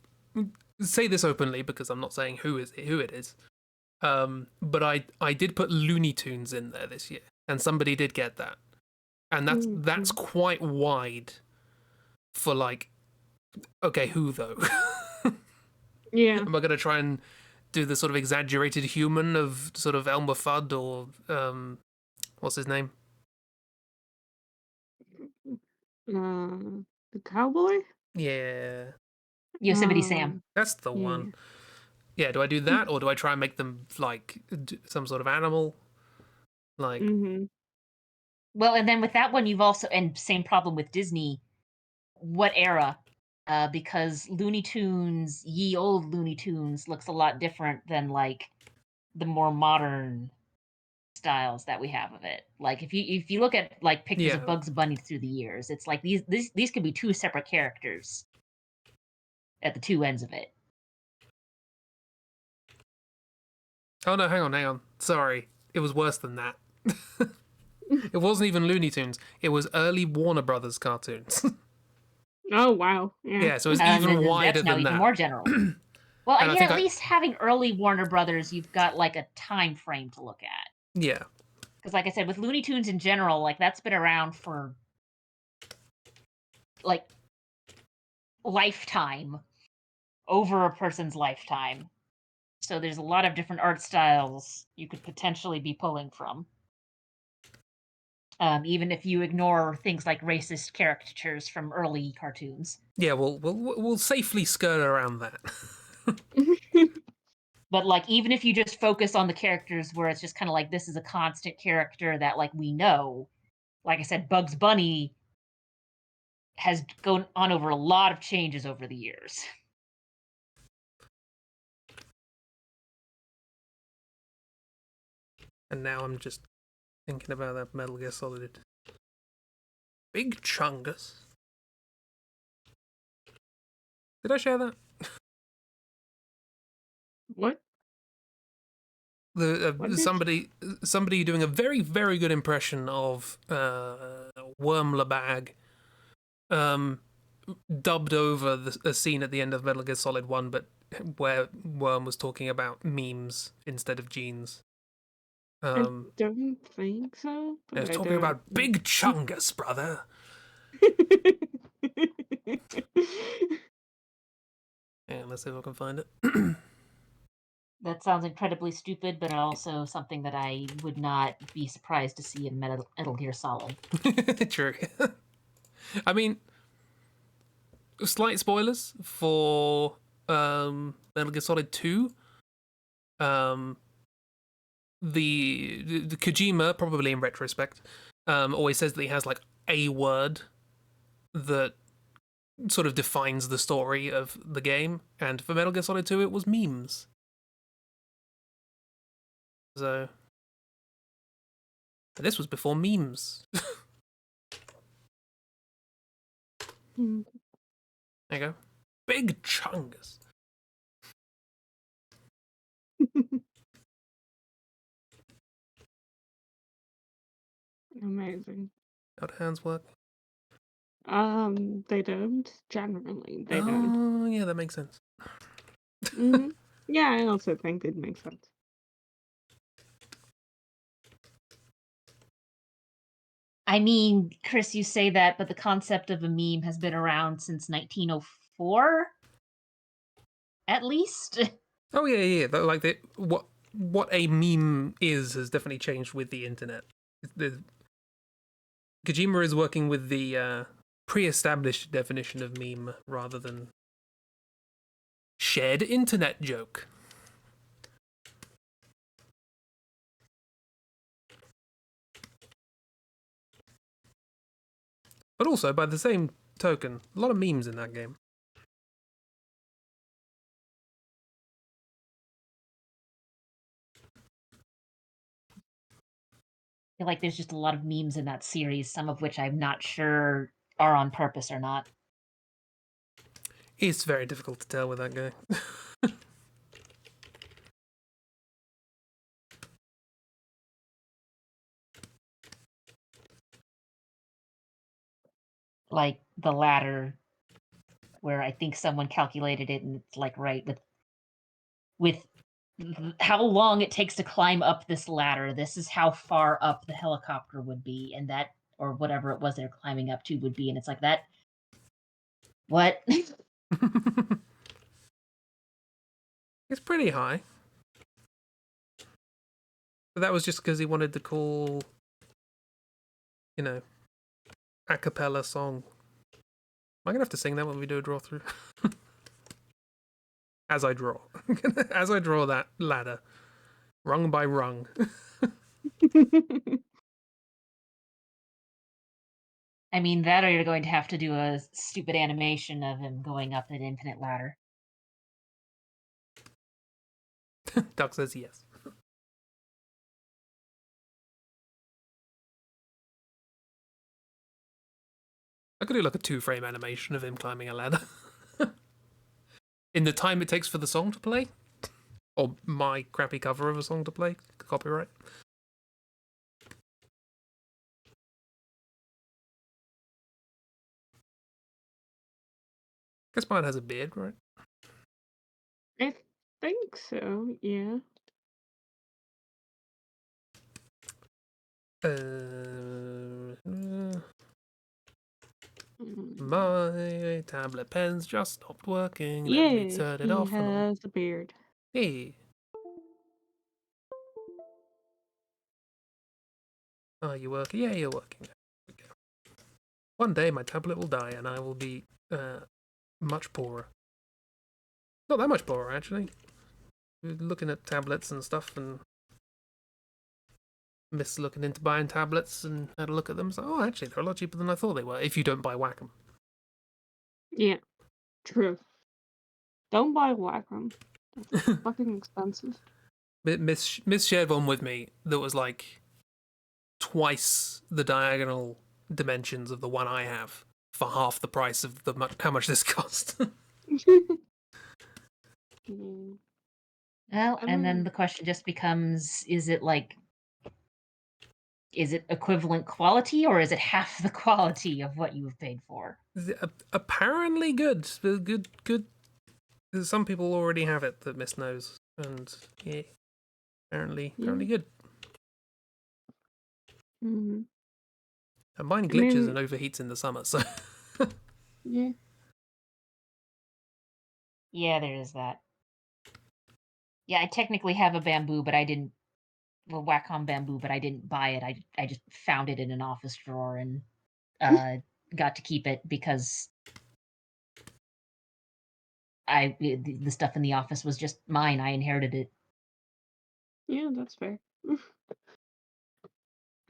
say this openly because I'm not saying who it is. But I did put Looney Tunes in there this year, and somebody did get that, and that's quite wide for like, okay, who though? Yeah. Am I gonna try and do the sort of exaggerated human of sort of Elmer Fudd or what's his name? The cowboy? Yeah, Yosemite Sam. that's the Yeah. one. Yeah, do I do that or do I try and make them like some sort of animal? Like, Well, and then with that one, you've also, and same problem with Disney, what era? Because Looney Tunes, ye old Looney Tunes, looks a lot different than like the more modern styles that we have of it. Like if you look at like pictures of yeah. Bugs Bunny through the years, it's like these could be two separate characters at the two ends of it. Oh no, hang on. Sorry, it was worse than that. It wasn't even Looney Tunes. It was early Warner Brothers cartoons. Oh, wow. Yeah. Yeah, so it's even wider That's now than even that. more general. Well, And I yeah, think at least having early Warner Brothers, you've got like a time frame to look at. yeah. Because, like I said, with Looney Tunes in general, like that's been around for like lifetime, over a person's lifetime. So there's a lot of different art styles you could potentially be pulling from. Even if you ignore things like racist caricatures from early cartoons. Yeah, we'll safely skirt around that. But like even if you just focus on the characters where it's just kind of like this is a constant character that like we know, like I said, Bugs Bunny has gone on over a lot of changes over the years. And now I'm just thinking about that Metal Gear Solid. Big Chungus. Did I share that? What? What did somebody doing a very very good impression of Wormlebag, dubbed over a scene at the end of Metal Gear Solid 1, but where Worm was talking about memes instead of genes. I don't think so. I was But I talking don't. about Big Chungus, brother. Yeah, let's see if I can find it. That sounds incredibly stupid, but also something that I would not be surprised to see in Metal Gear Solid. True. I mean, slight spoilers for Metal Gear Solid 2. The Kojima, probably in retrospect, always says that he has like a word that sort of defines the story of the game, and for Metal Gear Solid 2 it was memes. So this was before memes. Mm. There you go. Big chungus. Amazing. How do hands work? They don't. Generally, they don't. Oh, yeah, that makes sense. Hmm. Yeah, I also think it makes sense. I mean, Chris, you say that, but the concept of a meme has been around since 1904, at least. Oh yeah, yeah. Like what a meme is has definitely changed with the internet. Kojima is working with the pre-established definition of meme rather than shared internet joke. But also, by the same token, a lot of memes in that game. I feel like there's just a lot of memes in that series, some of which I'm not sure are on purpose or not. It's very difficult to tell with that guy. Like the ladder, where I think someone calculated it, and it's like right with how long it takes to climb up this ladder. This is how far up the helicopter would be, and that, or whatever it was they're climbing up to, would be. And it's like that. What? It's pretty high. But that was just because he wanted to call, a cappella song. Am I gonna have to sing that when we do a draw through? As I draw. As I draw that ladder. Rung by rung. I mean, that or you're going to have to do a stupid animation of him going up an infinite ladder. Duck says yes. I could do like a 2-frame animation of him climbing a ladder. In the time it takes for the song to play. Or my crappy cover of a song to play. Copyright. Guess mine has a beard, right? I think so. Yeah. My tablet pen's just stopped working. Let me Yeah, turn it he off and on. has a beard. Hey. Are you working? Yeah, you're working. One day my tablet will die and I will be much poorer. Not that much poorer, actually. Looking at tablets and stuff and miss looking into buying tablets and had a look at them. So, oh, actually, they're a lot cheaper than I thought they were if you don't buy Wacom. Yeah, true. Don't buy Wacom. That's fucking expensive. Miss shared one with me that was like twice the diagonal dimensions of the one I have for half the price of how much this cost. Mm, Well, I and don't then know. the question just becomes, is it equivalent quality, or is it half the quality of what you've paid for? Apparently good. Good. Some people already have it that Miss knows, and yeah, apparently Yeah. good. Mm-hmm. And mine I glitches mean, and overheats in the summer, so yeah. Yeah, there is that. Yeah, I technically have a bamboo, but I didn't. Well, Wacom bamboo, but I didn't buy it. I just found it in an office drawer and got to keep it because the stuff in the office was just mine. I inherited it. Yeah, that's fair.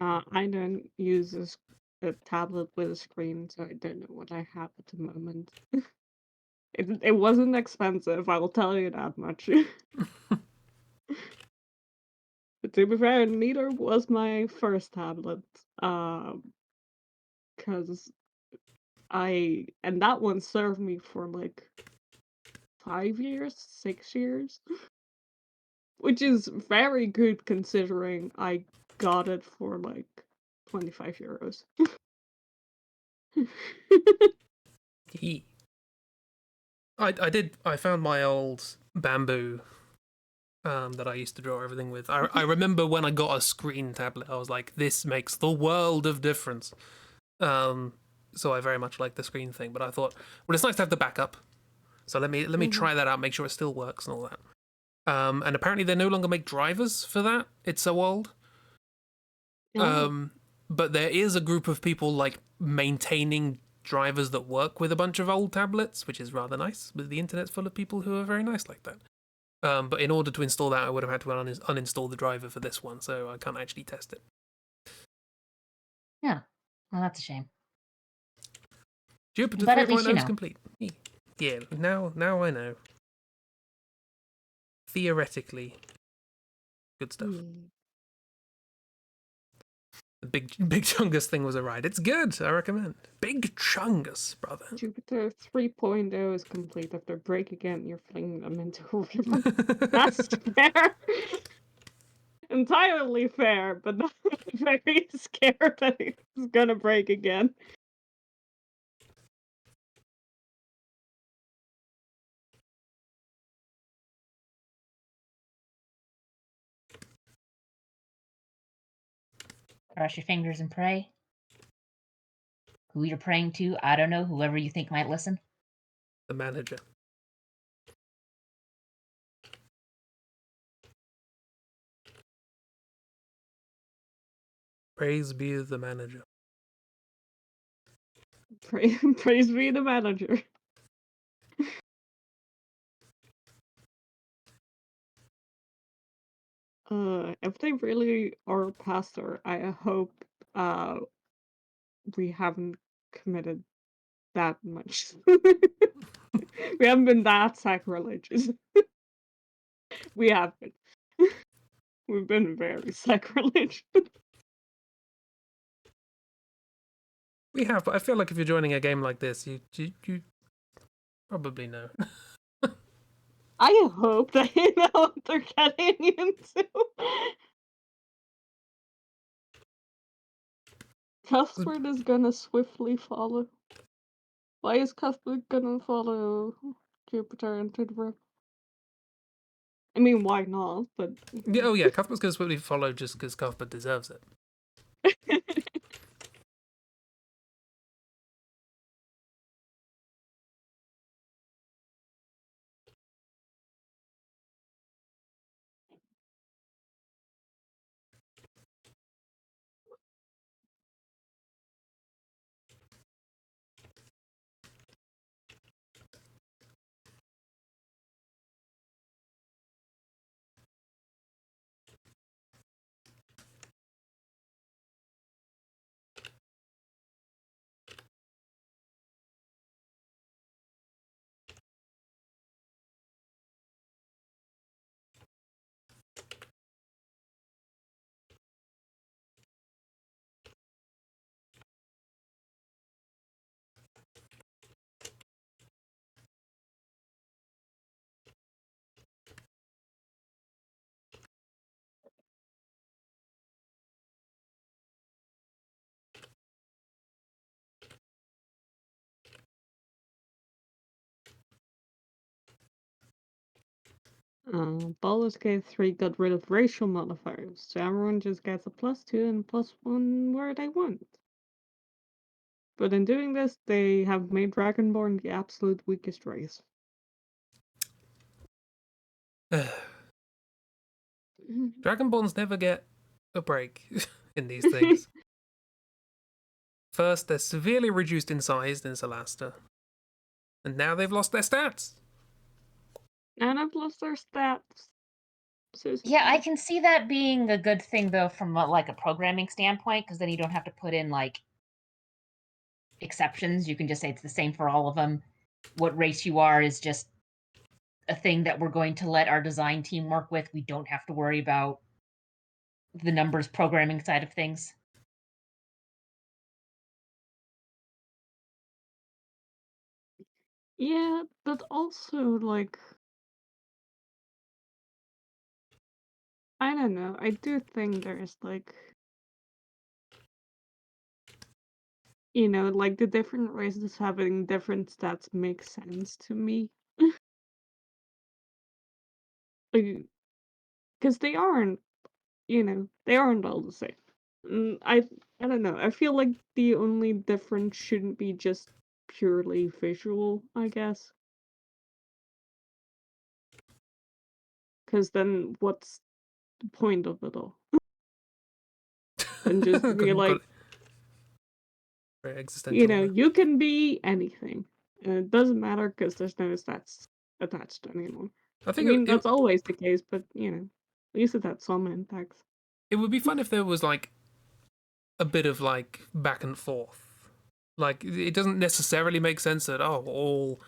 I don't use a tablet with a screen, so I don't know what I have at the moment. It wasn't expensive, I will tell you that much. But to be fair, neither was my first tablet. Because and that one served me for like 5 years, 6 years, which is very good considering I got it for like 25 euros. Yee. I found my old bamboo that I used to draw everything with. I remember when I got a screen tablet, I was like, this makes the world of difference. So I very much like the screen thing, but I thought, well, it's nice to have the backup. So let me try that out, make sure it still works and all that. And apparently they no longer make drivers for that. It's so old. Oh. But there is a group of people like maintaining drivers that work with a bunch of old tablets, which is rather nice. But the internet's full of people who are very nice like that. But in order to install that, I would have had to uninstall the driver for this one, so I can't actually test it. Yeah. Well, that's a shame. Jupiter But at least 3.0 you is know. complete. Yeah, now I know. Theoretically, good stuff. The Big Chungus thing was a ride. It's good. I recommend. Big Chungus, brother. Jupiter 3.0 is complete. If they break again, you're flinging them into a river. That's fair. Entirely fair, but not very scared that it's gonna break again. Cross your fingers and pray. Who you're praying to, I don't know. Whoever you think might listen. The manager. Praise be the manager. Praise be the manager. If they really are pastor, I hope we haven't committed that much. We haven't been that sacrilegious. We haven't. We've been very sacrilegious. We have, but I feel like if you're joining a game like this, you probably know. I hope they know what they're getting into. Cuthbert is gonna swiftly follow. Why is Cuthbert gonna follow Jupiter into the river? I mean, why not? But Yeah, oh yeah, Cuthbert's going to swiftly follow just because Cuthbert deserves it. Baldur's Gate 3 got rid of racial modifiers, so everyone just gets a +2 and +1 where they want. But in doing this, they have made Dragonborn the absolute weakest race. Dragonborns never get a break in these things. First, they're severely reduced in size in Solasta, and now they've lost their stats. And I've lost their stats. So Yeah, I sad. can see that being a good thing though from like a programming standpoint, because then you don't have to put in like exceptions. You can just say it's the same for all of them. What race you are is just a thing that we're going to let our design team work with. We don't have to worry about the numbers programming side of things. Yeah, but also, like, I don't know. I do think there's, like, like, the different races having different stats makes sense to me. Like, because they aren't all the same. I don't know. I feel like the only difference shouldn't be just purely visual, I guess. Because then what's the point of it all? Then just be got like, very existential there. you can be anything. And it doesn't matter because there's no stats attached anymore. I I think mean, that's always the case, but, at least it had some impacts. it would be fun if there was like a bit of like back and forth. Like it doesn't necessarily make sense that all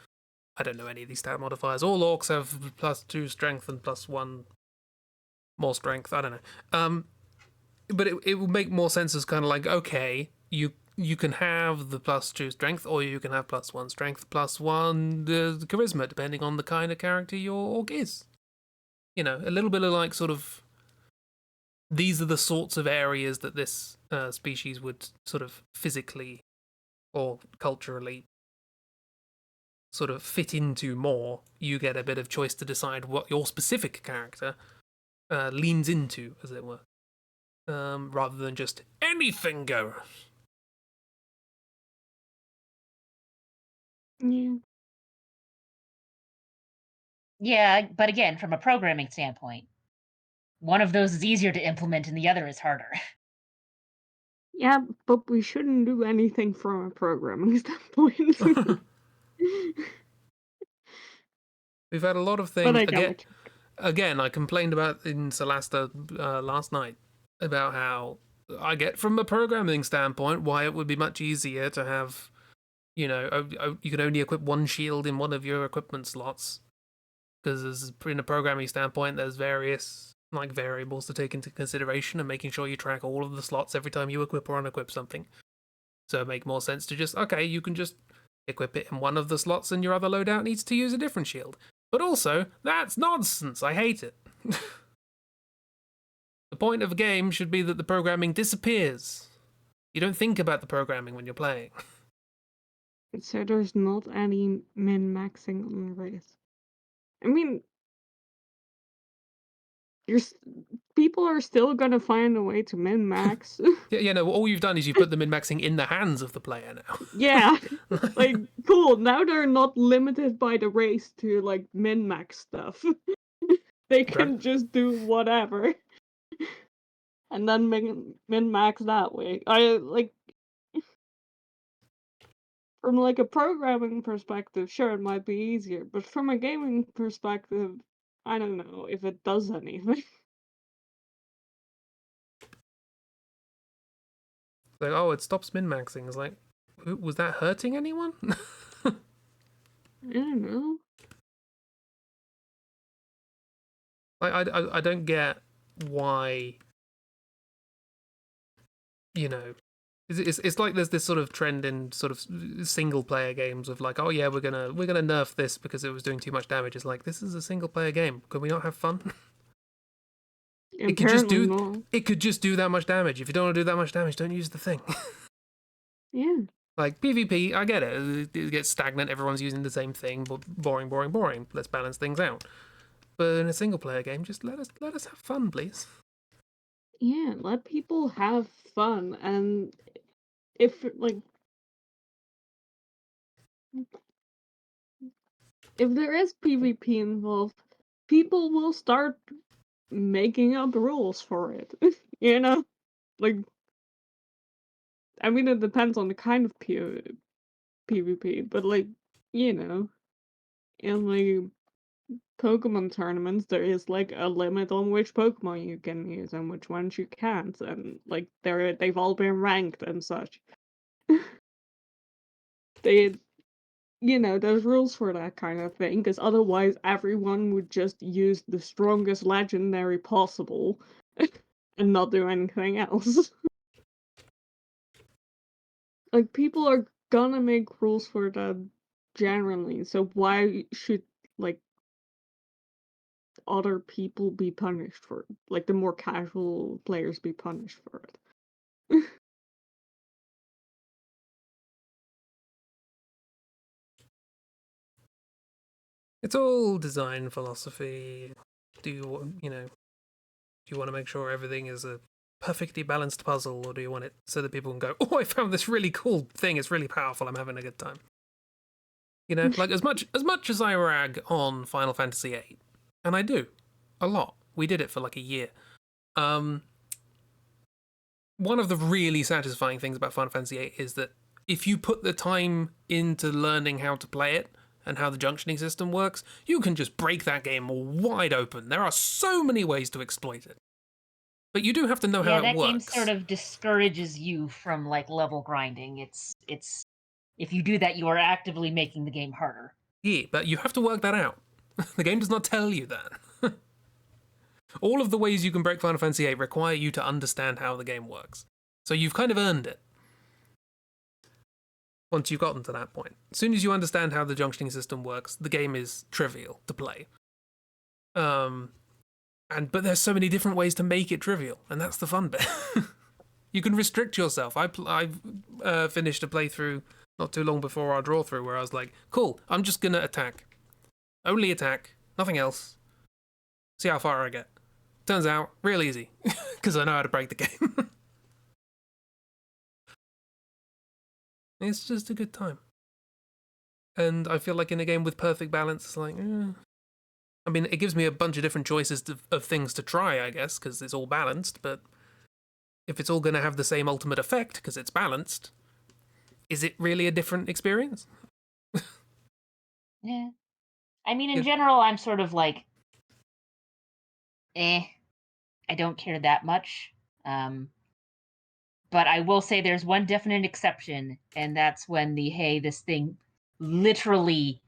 I don't know any of these stat modifiers. All orcs have +2 strength and +1 more strength. I don't know. But it would make more sense as kind of like okay, you can have the +2 strength, or you can have +1 strength, +1 charisma, depending on the kind of character your orc is. A little bit of like sort of these are the sorts of areas that this species would sort of physically or culturally sort of fit into more. You get a bit of choice to decide what your specific character leans into, as it were, rather than just anything goes. Yeah. Yeah, but again, from a programming standpoint, one of those is easier to implement and the other is harder. Yeah, but we shouldn't do anything from a programming standpoint. We've had a lot of But things. I get what you Again, I complained about in Solasta last night about how I get from a programming standpoint why it would be much easier to have, you can only equip one shield in one of your equipment slots because in a programming standpoint, there's various like variables to take into consideration and making sure you track all of the slots every time you equip or unequip something. So it make more sense to just okay, you can just equip it in one of the slots and your other loadout needs to use a different shield. But also, that's nonsense. I hate it. The point of a game should be that the programming disappears. You don't think about the programming when you're playing. So there's not any min-maxing on the race. I mean, you're people are still gonna find a way to min-max. Yeah, no, all you've done is you've put the min-maxing in the hands of the player Yeah, now. like, cool, now they're not limited by the race to, like, min-max stuff. They Right? can just do whatever, and then min-max that way. From, like, a programming perspective, sure, it might be easier, but from a gaming perspective, I don't know if it does anything. Like, oh, it stops min-maxing. It's like, was that hurting anyone? I don't know. I don't get why, you know, it's like there's this sort of trend in sort of single player games of like, oh yeah, we're gonna nerf this because it was doing too much damage. It's like this is a single player game. Can we not have fun? It could just Apparently do not. it could just do that much damage. If you don't want to do that much damage, don't use the thing. Yeah. Like PvP, I get it. It gets stagnant. Everyone's using the same thing, but boring, boring, boring. Let's balance things out. But in a single player game, just let us have fun, please. Yeah, let people have fun, and if, like, if there is PvP involved, people will start making up rules for it. You know? Like, I mean, it depends on the kind of PvP, but, like, you know, in, like, Pokemon tournaments, there is like a limit on which Pokemon you can use and which ones you can't, and like they've all been ranked and such. They, there's rules for that kind of thing, because otherwise everyone would just use the strongest legendary possible and not do anything else. Like, people are gonna make rules for that generally, so why should, like, other people be punished for it? Like, the more casual players be punished for it? It's all design philosophy. Do you want to make sure everything is a perfectly balanced puzzle, or do you want it so that people can go, "Oh, I found this really cool thing. It's really powerful. I'm having a good time." Like as much as I rag on Final Fantasy VIII, and I do a lot. We did it for like a year. One of the really satisfying things about Final Fantasy VIII is that if you put the time into learning how to play it and how the junctioning system works, you can just break that game wide open. There are so many ways to exploit it. But you do have to know how it that game works. sort of discourages you from like level grinding. It's if you do that, you are actively making the game harder. Yeah, but you have to work that out. The game does not tell you that. All of the ways you can break Final Fantasy VIII require you to understand how the game works. So you've kind of earned it. Once you've gotten to that point. As soon as you understand how the junctioning system works, the game is trivial to play. But there's so many different ways to make it trivial, and that's the fun bit. You can restrict yourself. I finished a playthrough not too long before our draw through where I was like, cool, I'm just gonna attack. Only attack, nothing else. See how far I get. Turns out, real easy, because I know how to break the game. It's just a good time. And I feel like in a game with perfect balance, it's like, I mean, it gives me a bunch of different choices of things to try, I guess, because it's all balanced, but if it's all going to have the same ultimate effect because it's balanced, is it really a different experience? Yeah. I mean, in general, I'm sort of like, I don't care that much. But I will say there's one definite exception, and that's when this thing literally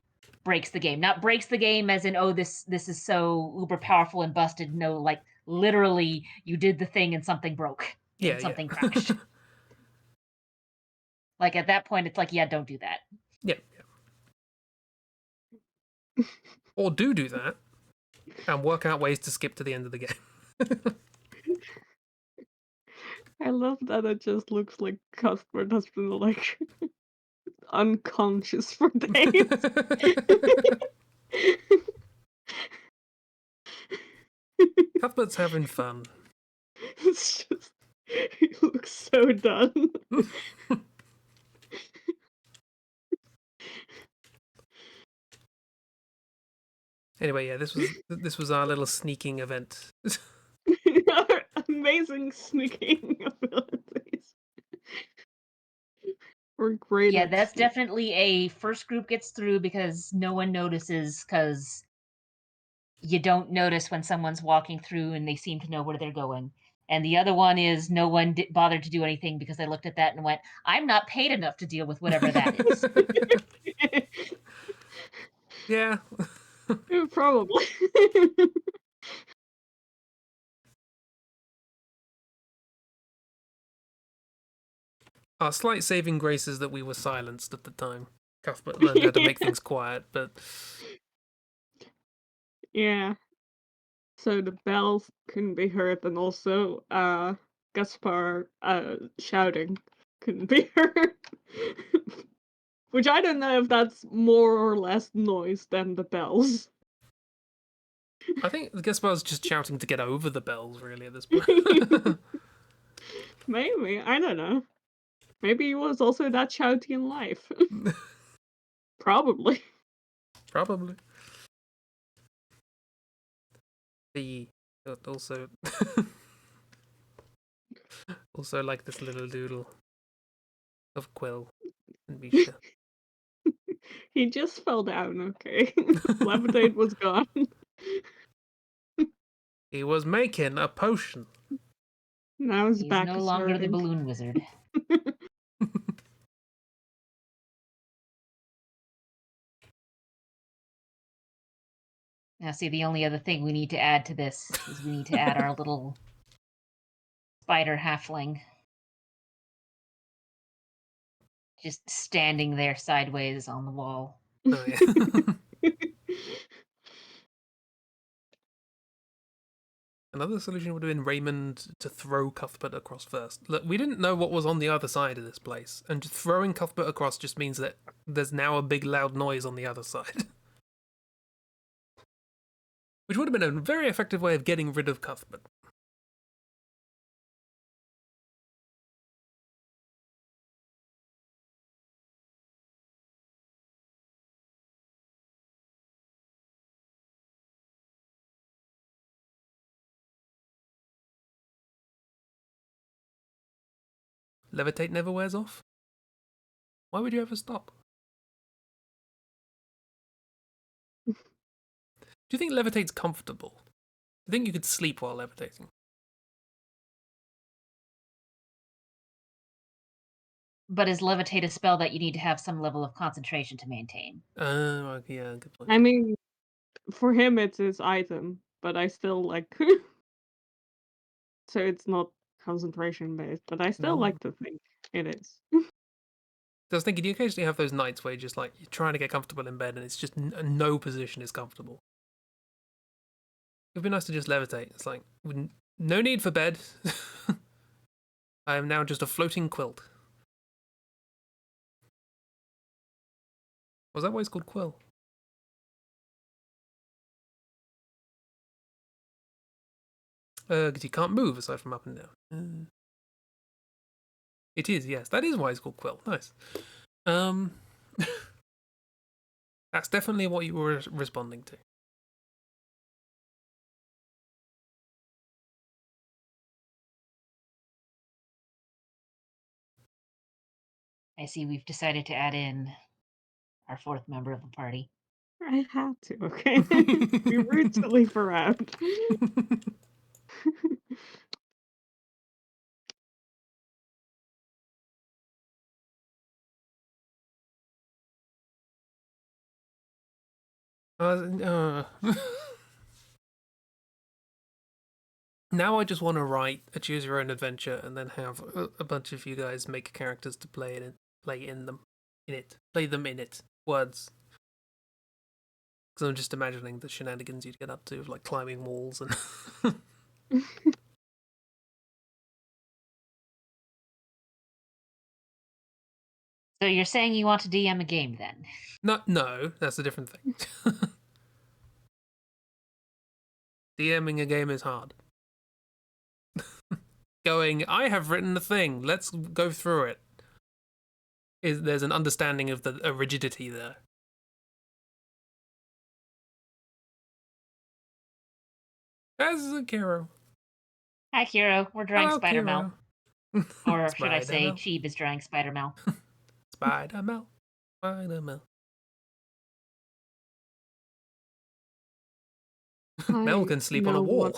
breaks the game. Not breaks the game as in, oh, this is so uber powerful and busted. No, like literally you did the thing and something broke. And something crashed. Like at that point, it's like, yeah, don't do that. Yeah. Or do that and work out ways to skip to the end of the game. I love that it just looks like Cuthbert has been like unconscious for days. Cuthbert's having fun. It's just, he looks so done. Anyway, yeah, this was our little sneaking event. Amazing sneaking abilities. We're great. Yeah, that's definitely a first group gets through because no one notices, because you don't notice when someone's walking through and they seem to know where they're going. And the other one is no one bothered to do anything because they looked at that and went, I'm not paid enough to deal with whatever that is. Yeah. Probably. Our slight saving grace is that we were silenced at the time. Cuthbert learned how to make things quiet, but... Yeah. So the bells couldn't be heard, and also, Gaspar, shouting couldn't be heard. Which I don't know if that's more or less noise than the bells. I think Gaspar's just shouting to get over the bells, really, at this point. Maybe, I don't know. Maybe he was also that shouty in life. Probably. Probably. Also... also like this little doodle of Quill and Misha. He just fell down, okay. Levitate was gone. He was making a potion. Now his He's back no is longer the hurting. balloon wizard. Now, see, the only other thing we need to add to this is we need to add our little spider halfling. Just standing there sideways on the wall. Oh, yeah. Another solution would have been Raymond to throw Cuthbert across first. Look, we didn't know what was on the other side of this place, and just throwing Cuthbert across just means that there's now a big loud noise on the other side. Which would have been a very effective way of getting rid of Cuthbert. Levitate never wears off? Why would you ever stop? Do you think levitate's comfortable? Do you think you could sleep while levitating? But is levitate a spell that you need to have some level of concentration to maintain? Yeah, good point. I mean, for him it's his item, but I still like so it's not concentration based, but I still like to think it is. I was thinking, you occasionally have those nights where you're trying to get comfortable in bed and it's just no position is comfortable. It'd be nice to just levitate. It's like, no need for bed. I am now just a floating quilt. Was that why it's called Quill? Because you can't move aside from up and down. It is, yes. That is why it's called Quill. Nice. That's definitely what you were responding to. I see we've decided to add in our fourth member of the party. I had to, okay? Be rude to leave her out. Now I just want to write a choose your own adventure and then have a bunch of you guys make characters to play them in it. Words. Because I'm just imagining the shenanigans you'd get up to, of like climbing walls and. So you're saying you want to DM a game then? No, that's a different thing. DMing a game is hard. Going, I have written a thing, let's go through it. There's an understanding of the rigidity there. As a Kiro. Hi, Kiro. We're drawing Hello, Spider Mel. Or should I say, Spider-Mel. Cheeb is drawing Spider Mel. Spider-Mel. Spider-Mel. Mel can sleep on a wall.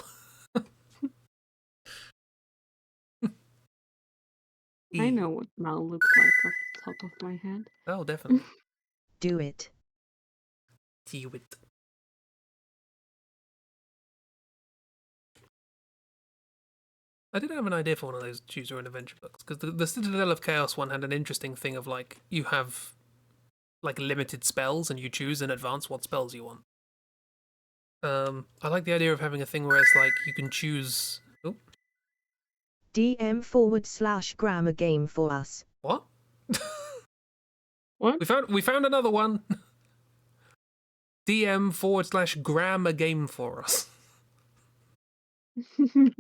I know what Mal looks like off the top of my head. Oh, definitely. Do it. Do it. I did have an idea for one of those choose your own adventure books, because the Citadel of Chaos one had an interesting thing of like, you have like limited spells and you choose in advance what spells you want. I like the idea of having a thing where it's like you can choose. Oh, DM/Gram a game for us. what? What? We found another one. DM/Gram a game for us.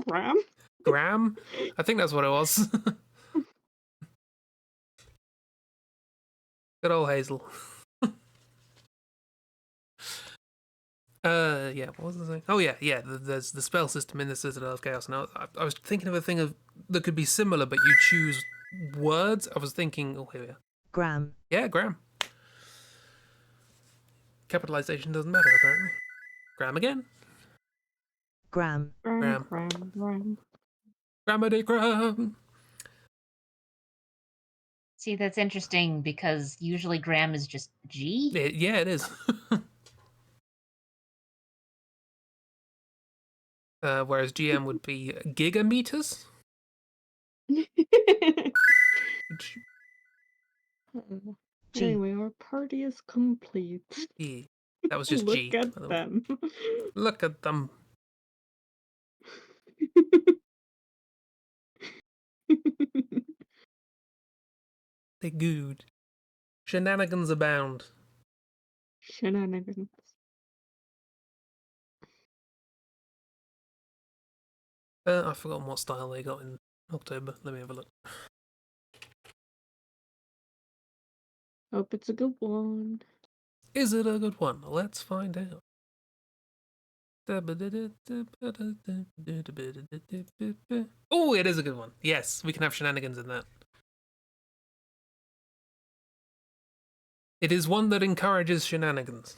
Graham? Gram? I think that's what it was. Good old Hazel. Yeah, what was I saying? Oh, yeah, there's the spell system in the Citadel of Chaos. And I was thinking of a thing that could be similar, but you choose words. I was thinking, oh, here we are. Gram. Yeah, Gram. capitalization doesn't matter, apparently. Gram again. Gram. Gram. Gram. Grammity gram. See, that's interesting because usually gram is just G. Yeah, it is. Whereas GM would be gigameters. Which, G. Anyway, our party is complete. yeah, that was just Look G. at by the way. them. Look at them. They're good. Shenanigans abound. Shenanigans. I've forgotten what style they got in October. Let me have a look. Hope it's a good one. Is it a good one? Let's find out. Oh, it is a good one. Yes, we can have shenanigans in that. It is one that encourages shenanigans.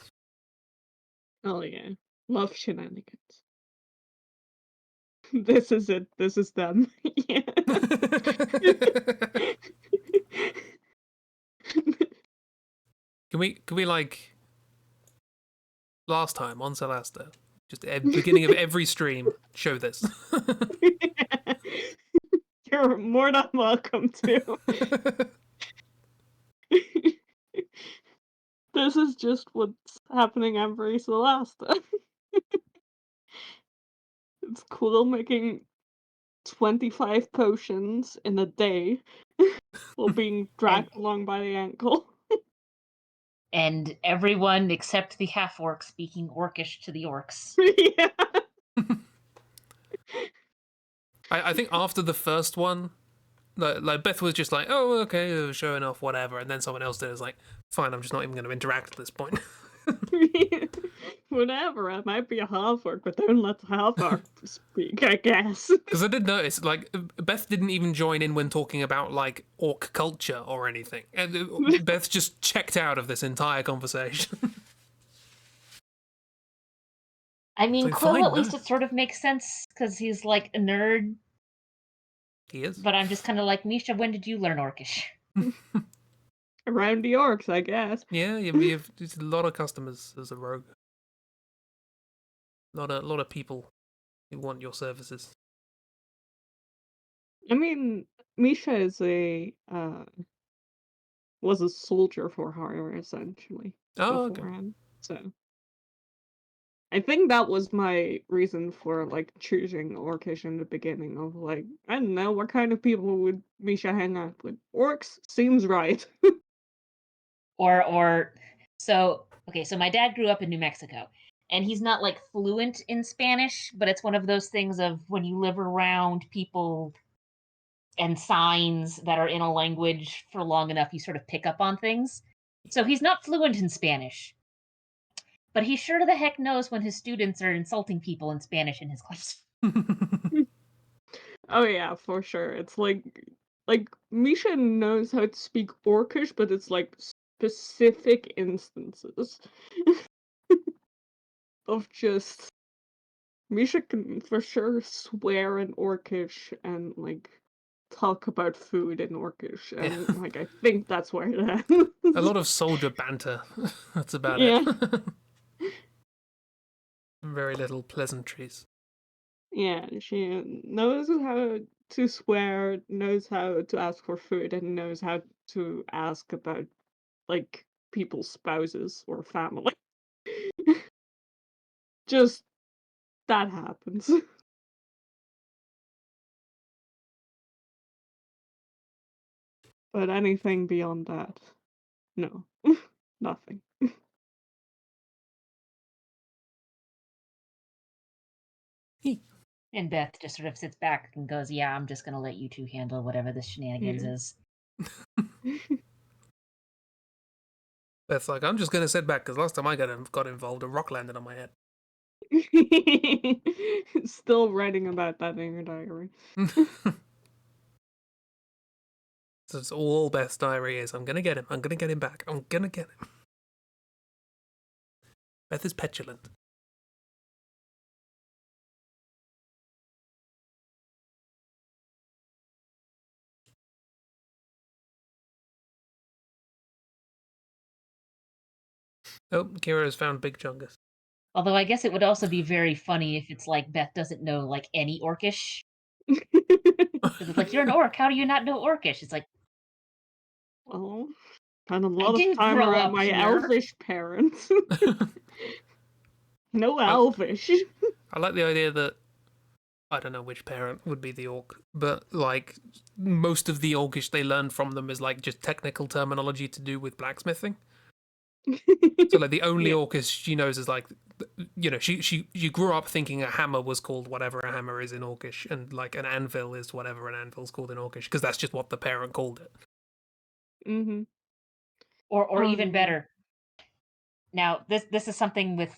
Oh yeah. Love shenanigans. This is it. This is them. Yeah. Can we like last time on Celesta, just at the beginning of every stream, show this. You're more than welcome to. This is just what's happening every Celesta. It's Quill making 25 potions in a day while being dragged along by the ankle. And everyone except the half-orc speaking orcish to the orcs. Yeah. I think after the first one, like Beth was just like, oh, okay, showing off, whatever, and then someone else did. It was like, fine, I'm just not even going to interact at this point. Whatever, I might be a half-orc, but don't let the half-orc speak, I guess. Because I did notice, like, Beth didn't even join in when talking about, like, orc culture or anything. And Beth just checked out of this entire conversation. I mean, like, Quill, fine, at least no. it sort of makes sense because he's like a nerd. He is. But I'm just kind of like, Misha, when did you learn Orcish? Around the orcs, I guess. Yeah, you have a lot of customers as a rogue. A lot of people who want your services. I mean, Misha is was a soldier for hire, essentially, Oh, okay. beforehand, so... I think that was my reason for, like, choosing Orcish in the beginning of, like, I don't know, what kind of people would Misha hang out with? Orcs seems right. So my dad grew up in New Mexico, and he's not like fluent in Spanish, but it's one of those things of when you live around people and signs that are in a language for long enough, you sort of pick up on things. So he's not fluent in Spanish, but he sure the heck knows when his students are insulting people in Spanish in his class. Oh yeah, for sure. It's like Misha knows how to speak Orcish, but it's like specific instances of just Misha can for sure swear in Orcish and like talk about food in Orcish, and Yeah. like I think that's where it ends. A lot of soldier banter. That's about Yeah. it. Very little pleasantries. Yeah, she knows how to swear, knows how to ask for food, and knows how to ask about like people's spouses or family. Just that happens. But anything beyond that, no. Nothing. And Beth just sort of sits back and goes, "Yeah, I'm just gonna let you two handle whatever this shenanigans Yeah. is." Beth's like, I'm just going to sit back because last time I got involved, a rock landed on my head. Still writing about that in your diary. So it's all Beth's diary is. I'm going to get him. I'm going to get him back. I'm going to get him. Beth is petulant. Oh, Kira has found Big Chungus. Although I guess it would also be very funny if it's like Beth doesn't know like any Orcish. Because it's like, you're an orc, how do you not know Orcish? It's like, Well, spent a I lot of didn't time grow around up my here. elvish parents. No elvish. I like the idea that I don't know which parent would be the orc, but like most of the orcish they learn from them is like just technical terminology to do with blacksmithing. So like the only Yeah. orcish she knows is like, you know, she grew up thinking a hammer was called whatever a hammer is in orcish, and like an anvil is whatever an anvil's called in orcish, because that's just what the parent called it. Mm-hmm. or Oh, even yeah. better. Now, this is something with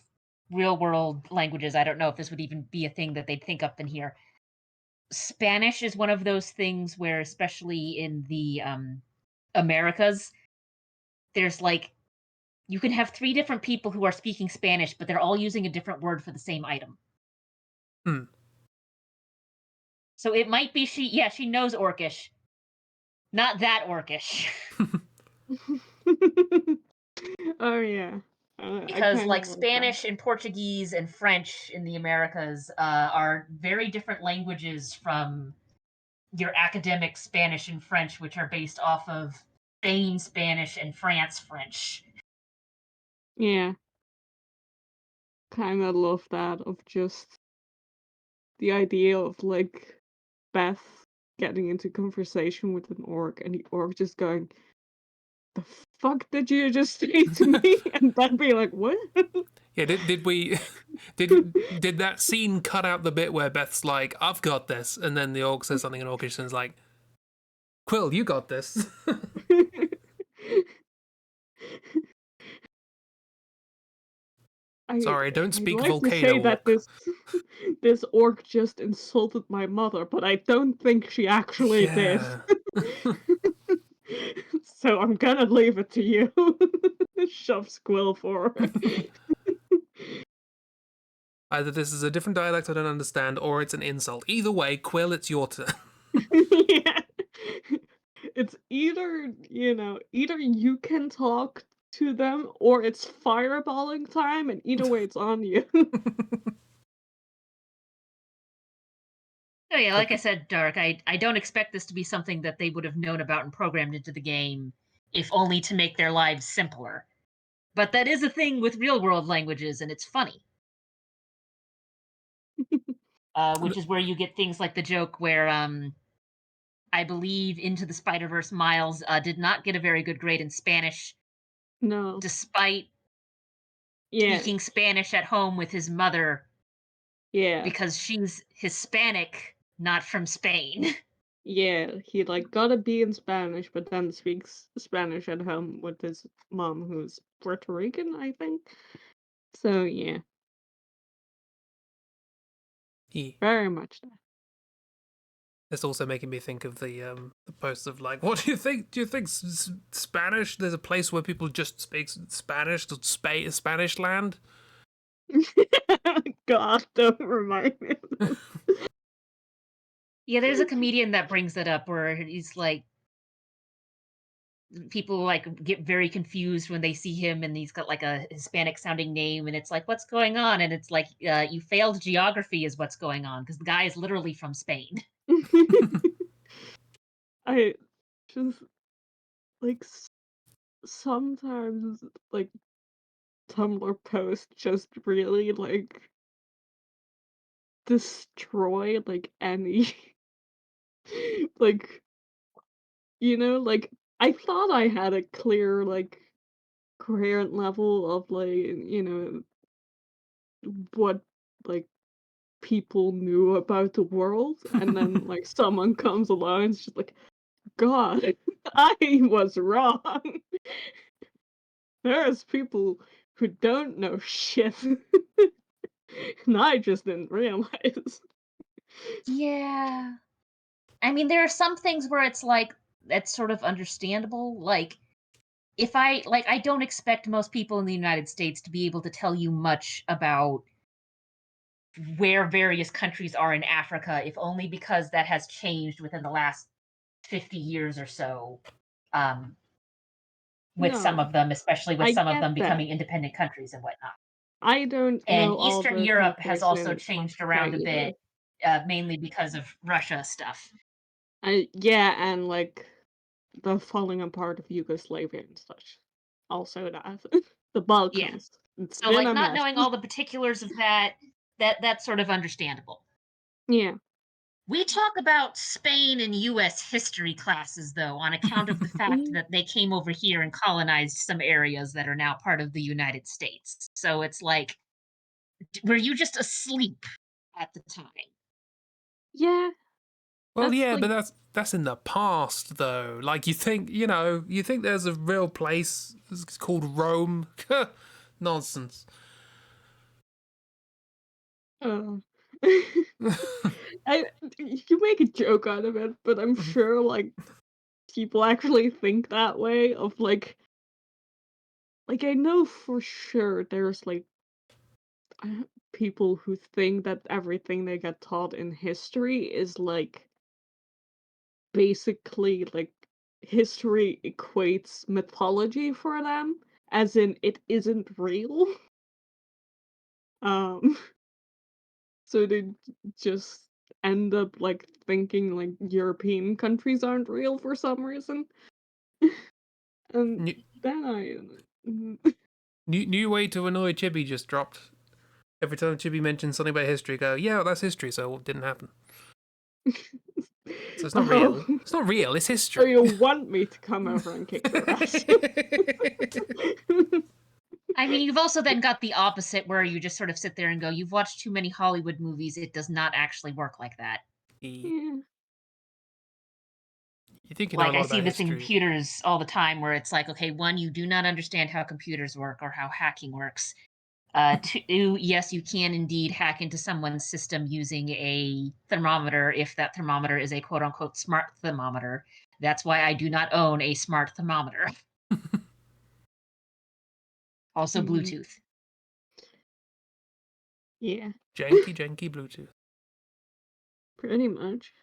real world languages. I don't know if this would even be a thing that they'd think up in here. Spanish is one of those things where, especially in the Americas, there's like you can have 3 different people who are speaking Spanish, but they're all using a different word for the same item. Hmm. So it might be she knows Orcish. Not that Orcish. Oh yeah. I Because kind of like like that. Spanish and Portuguese and French in the Americas are very different languages from your academic Spanish and French, which are based off of Spain Spanish and France French. Yeah. Kind of love that of just the idea of like Beth getting into conversation with an orc and the orc just going, "The fuck did you just say to me?" And Beth be like, "What?" Yeah, did we did that scene cut out the bit where Beth's like, "I've got this," and then the orc says something in orcish and is like, "Quill, you got this." Sorry, don't I'd speak like to volcano say that orc. this orc just insulted my mother, but I don't think she actually did. Yeah. So I'm gonna leave it to you. Shove Quill for her. Either this is a different dialect I don't understand, or it's an insult. Either way, Quill, it's your turn. Yeah. It's either, either you can talk to them or it's fireballing time, and either way it's on you. Oh yeah, like I Okay. said, Dark, I don't expect this to be something that they would have known about and programmed into the game, if only to make their lives simpler. But that is a thing with real world languages, and it's funny. Which is where you get things like the joke where I believe Into the Spider-Verse Miles did not get a very good grade in Spanish, No. despite Yeah. speaking Spanish at home with his mother Yeah. because she's Hispanic, not from Spain. Yeah. He like got a B in Spanish, but then speaks Spanish at home with his mom, who's Puerto Rican, I think. So yeah, Yeah. very much that. It's also making me think of the posts of like, what do you think? Do you think Spanish? There's a place where people just speak Spanish, called Spanish land. God, don't remind me. Yeah, there's a comedian that brings it up where he's like, people like get very confused when they see him and he's got like a Hispanic sounding name, and it's like, what's going on? And it's like, you failed geography is what's going on, because the guy is literally from Spain. I just like sometimes like Tumblr posts just really like destroy like any like like I thought I had a clear like coherent level of like what like people knew about the world, and then like someone comes along and it's just like, God, I was wrong. There's people who don't know shit. And I just didn't realize. Yeah. I mean, there are some things where it's like, that's sort of understandable. Like, if I don't expect most people in the United States to be able to tell you much about where various countries are in Africa, if only because that has changed within the last 50 years or so. With some No, of them, especially with I some of get them that. becoming independent countries and whatnot. I don't And know all Eastern the Europe has countries also in changed Africa around a either. bit, mainly because of Russia stuff. Yeah, and like the falling apart of Yugoslavia and such. Also that. The Yeah. Balkans. It's So been like a not mess. knowing all the particulars of that's sort of understandable. Yeah. We talk about Spain and US history classes though on account of the fact Mm, that they came over here and colonized some areas that are now part of the United States. So it's like, were you just asleep at the time? yeah, Well, that's yeah, but like that's in the past, though. Like you think there's a real place it's called Rome. Nonsense. uh, I you make a joke out of it, but I'm sure like people actually think that way of like I know for sure there's like people who think that everything they get taught in history is like basically like history equates mythology for them, as in it isn't real. Um, so they just end up like thinking like European countries aren't real for some reason. And new, then mm, new way to annoy Chibi just dropped. Every time Chibi mentions something about history, go, yeah, that's history, so it didn't happen. So it's not oh, real. It's not real. It's oh, history. you want me to come over and kick your ass? I mean, you've also then got the opposite where you just sort of sit there and go, you've watched too many Hollywood movies. It does not actually work like that. You Yeah. think you know a Like, I lot see about this in history. computers all the time where it's like, okay, one, you do not understand how computers work or how hacking works. Two, yes, you can indeed hack into someone's system using a thermometer if that thermometer is a quote unquote smart thermometer. That's why I do not own a smart thermometer. Also, Mhm. Bluetooth. Yeah, Janky Bluetooth. pretty much.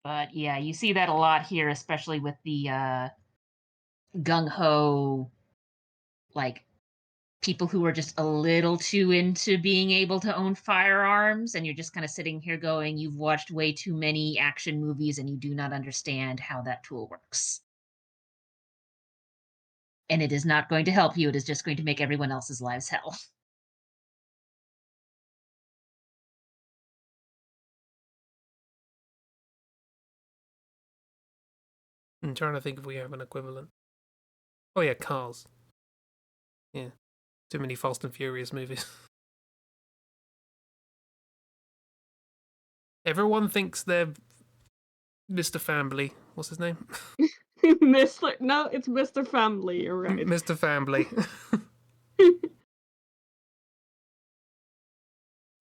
But yeah, you see that a lot here, especially with the gung ho, like people who are just a little too into being able to own firearms. And you're just kind of sitting here going, you've watched way too many action movies and you do not understand how that tool works. And it is not going to help you. It is just going to make everyone else's lives hell. I'm trying to think if we have an equivalent. Oh yeah, Cars. Yeah, too many Fast and Furious movies. Everyone thinks they're Mr. Family. What's his name? Mr. No, it's Mr. Family, you're right. Mr. Family.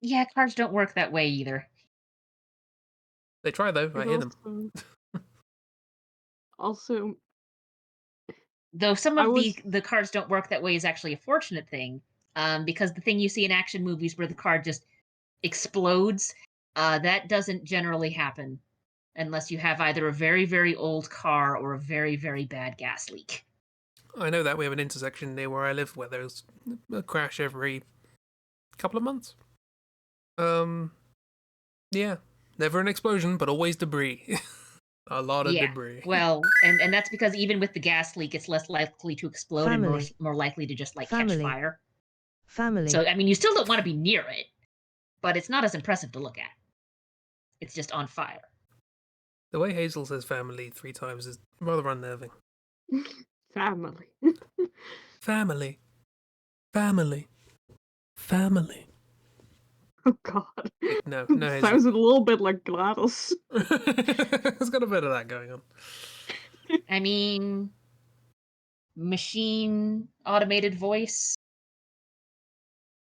Yeah, cars don't work that way either. They try though. I It hear them. also Though some I of was the cars don't work that way is actually a fortunate thing, because the thing you see in action movies where the car just explodes, that doesn't generally happen unless you have either a very, very old car or a very, very bad gas leak. I know that we have an intersection near where I live where there's a crash every couple of months. Yeah, never an explosion, but always debris. A lot of Yeah. debris. Well, and that's because even with the gas leak, it's less likely to explode and Family. more likely to just like catch Family. fire. Family. So I mean, you still don't want to be near it, but it's not as impressive to look at. It's just on fire. The way Hazel says family 3 times is rather unnerving. family. Family. Family. Family. Oh god. No, Hazel. Sounds a little bit like GLaDOS. It's got a bit of that going on. I mean, machine automated voice.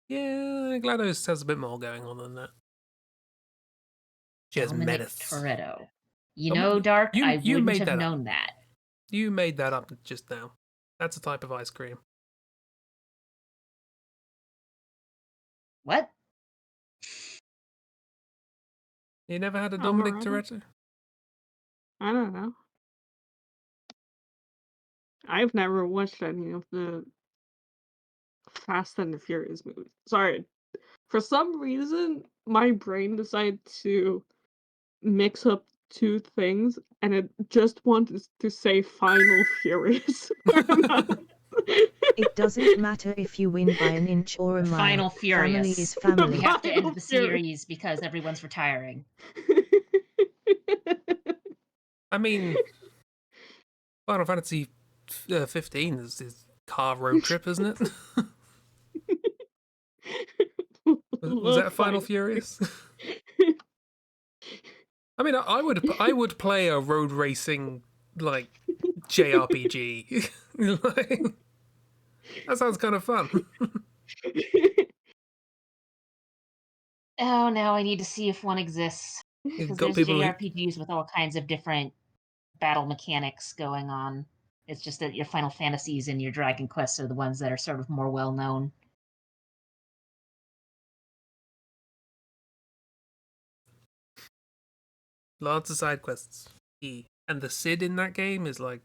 Yeah, GLaDOS has a bit more going on than that. She has Dominic menace. Toretto. You Oh, know, Dark, I you wouldn't made have that known up. that. You made that up just now. That's a type of ice cream. What? You never had a Dominic Amaretto? Toretto? I don't know. I've never watched any of the Fast and the Furious movies. Sorry. For some reason, my brain decided to mix up two things, and it just wanted to say Final Furious. It doesn't matter if you win by an inch or a mile. Final Family Furious. is family. We have to end Final the Furious. series because everyone's retiring. I mean, Final Fantasy 15 is car road trip, isn't it? Was that Final Furious? I mean, I would play a road racing like JRPG. Like, that sounds kind of fun. Oh, now I need to see if one exists. You've Because got there's people who, JRPGs with all kinds of different battle mechanics going on. It's just that your Final Fantasies and your Dragon Quests are the ones that are sort of more well known. lots of side quests. And the Cid in that game is like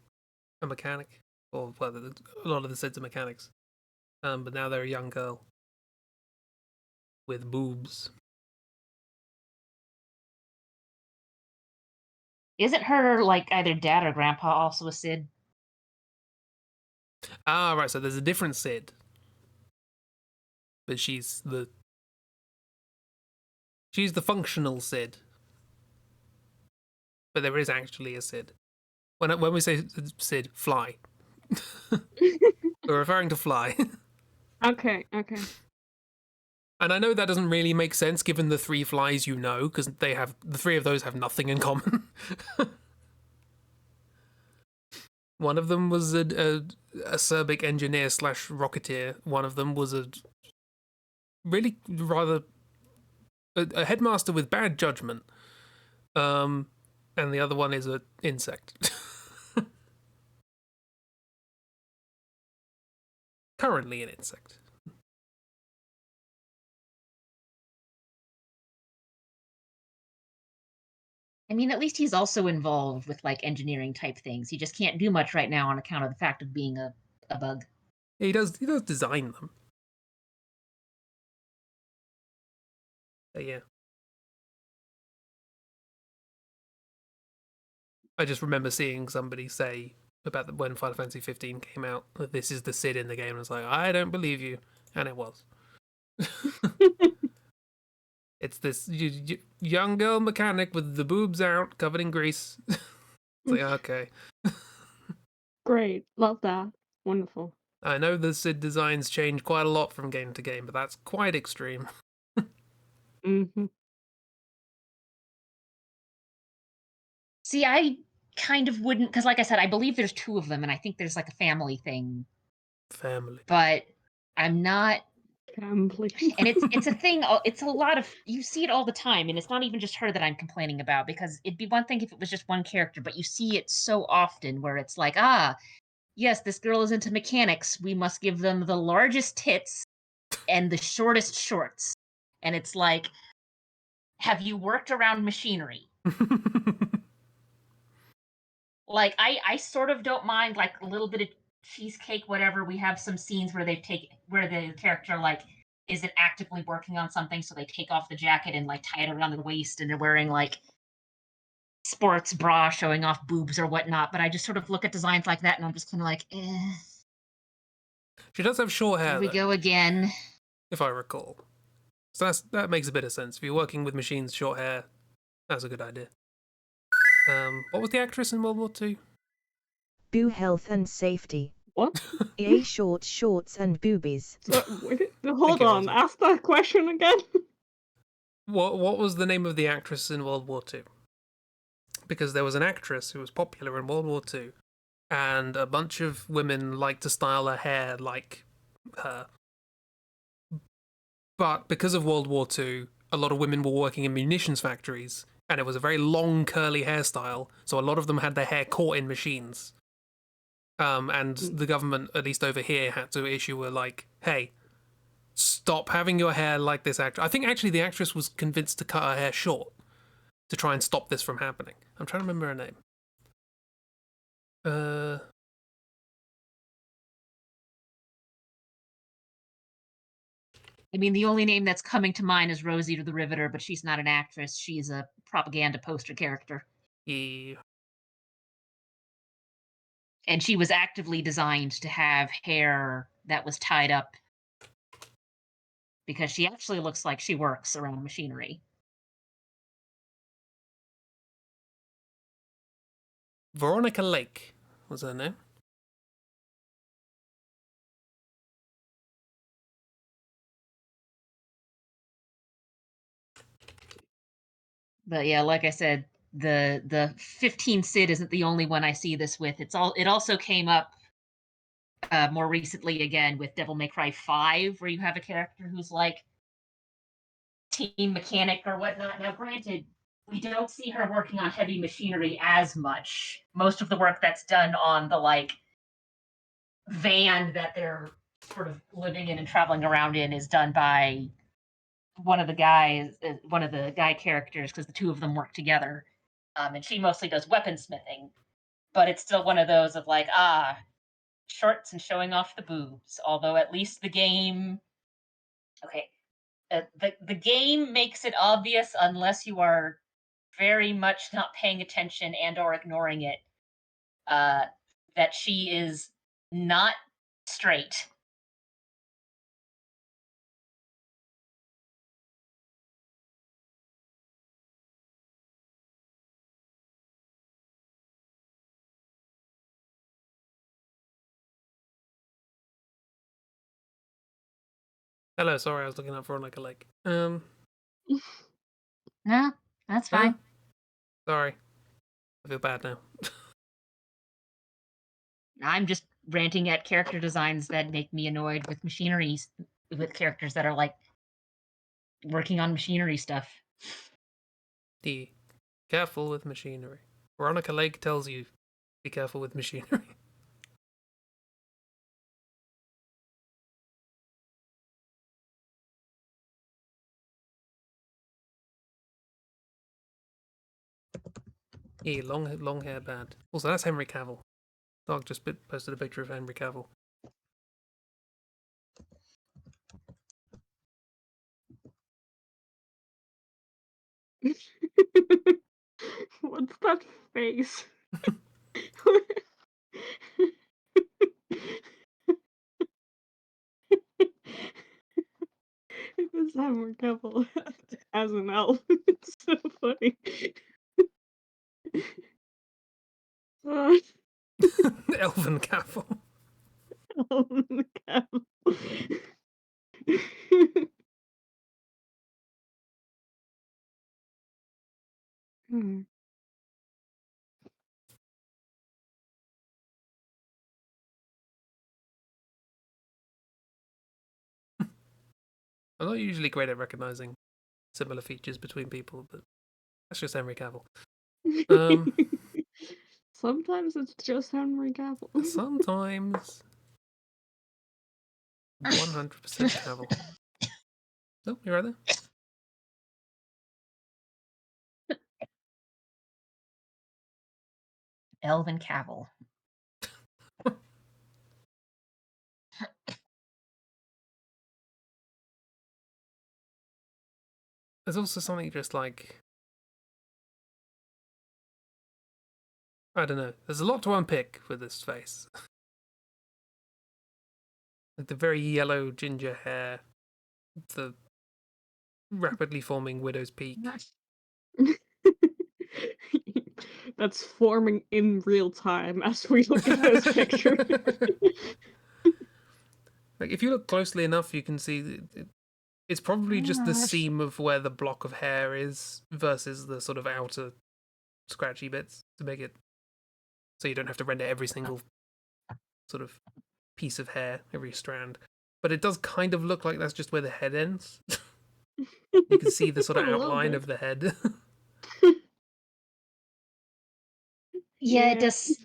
a mechanic, or well, a lot of the Cids are mechanics. But now they're a young girl with boobs. Isn't her like either dad or grandpa also a Cid? Ah, right. So there's a different Cid, but she's the functional Cid. But there is actually a Cid. When we say Cid, Fly. We're referring to Fly. Okay. And I know that doesn't really make sense given the three Flies you know, because the three of those have nothing in common. One of them was a Serbic engineer / rocketeer. One of them was a really rather a headmaster with bad judgment. And the other one is an insect. Currently an insect. I mean, at least he's also involved with like engineering type things. He just can't do much right now on account of the fact of being a bug. He does design them. But yeah. I just remember seeing somebody say about when Final Fantasy 15 came out that this is the Cid in the game. And I was like, I don't believe you. And it was. It's this young girl mechanic with the boobs out, covered in grease. It's like, okay. Great. Love that. Wonderful. I know the Cid designs change quite a lot from game to game, but that's quite extreme. Mm-hmm. See, I kind of wouldn't, because like I said, I believe there's two of them, and I think there's like a family thing. Family. But I'm not. Family. And it's a thing. It's a lot of, you see it all the time, and it's not even just her that I'm complaining about, because it'd be one thing if it was just one character, but you see it so often where it's like, yes, this girl is into mechanics. We must give them the largest tits and the shortest shorts. And it's like, have you worked around machinery? Like, I sort of don't mind like a little bit of cheesecake, whatever. We have some scenes where where the character like isn't actively working on something, so they take off the jacket and like tie it around the waist, and they're wearing like sports bra showing off boobs or whatnot. But I just sort of look at designs like that, and I'm just kind of like, She does have short hair, here we though, go again. if I recall. So that makes a bit of sense. If you're working with machines, short hair, that's a good idea. What was the actress in World War II? Boo health and safety. What? EA shorts and boobies. Hold on. Ask that question again. What was the name of the actress in World War II? Because there was an actress who was popular in World War II, and a bunch of women liked to style her hair like her. But because of World War II, a lot of women were working in munitions factories, and it was a very long curly hairstyle. So a lot of them had their hair caught in machines. And the government, at least over here, had to issue a like, hey, stop having your hair like this actress. I think actually the actress was convinced to cut her hair short to try and stop this from happening. I'm trying to remember her name. I mean, the only name that's coming to mind is Rosie the Riveter, but she's not an actress. She's a propaganda poster character. Yeah. And she was actively designed to have hair that was tied up because she actually looks like she works around machinery. Veronica Lake was her name. But yeah, like I said, the 15 Sid isn't the only one I see this with. It also came up more recently again with Devil May Cry 5, where you have a character who's like team mechanic or whatnot. Now, granted, we don't see her working on heavy machinery as much. Most of the work that's done on the like van that they're sort of living in and traveling around in is done by one of the guy characters, because the two of them work together. And she mostly does weaponsmithing, but it's still one of those of like, shorts and showing off the boobs. Although at least the game, okay, the game makes it obvious unless you are very much not paying attention and or ignoring it, that she is not straight. Hello, sorry, I was looking up Veronica Lake. No, that's Huh? fine. Sorry. I feel bad now. I'm just ranting at character designs that make me annoyed with machineries, with characters that are like working on machinery stuff. Be careful with machinery. Veronica Lake tells you, be careful with machinery. Yeah, long hair bad. Also, that's Henry Cavill. Dog just posted a picture of Henry Cavill. What's that face? It was Hammer Couple as an elf. It's so funny. Uh, Elven Cavill. Elven Couple. Hmm. I'm not usually great at recognizing similar features between people, but that's just Henry Cavill. Sometimes it's just Henry Cavill. Sometimes 100% Cavill. Oh, you're right there. Elven Cavill. There's also something just like, I don't know. There's a lot to unpick with this face. Like the very yellow ginger hair, the rapidly forming widow's peak. That's forming in real time as we look at this picture. Like if you look closely enough, you can see it's probably just the Gosh. seam of where the block of hair is versus the sort of outer scratchy bits to make it so you don't have to render every single sort of piece of hair, every strand. But it does kind of look like that's just where the head ends. You can see the sort of A little outline bit. of the head. Yeah, it does.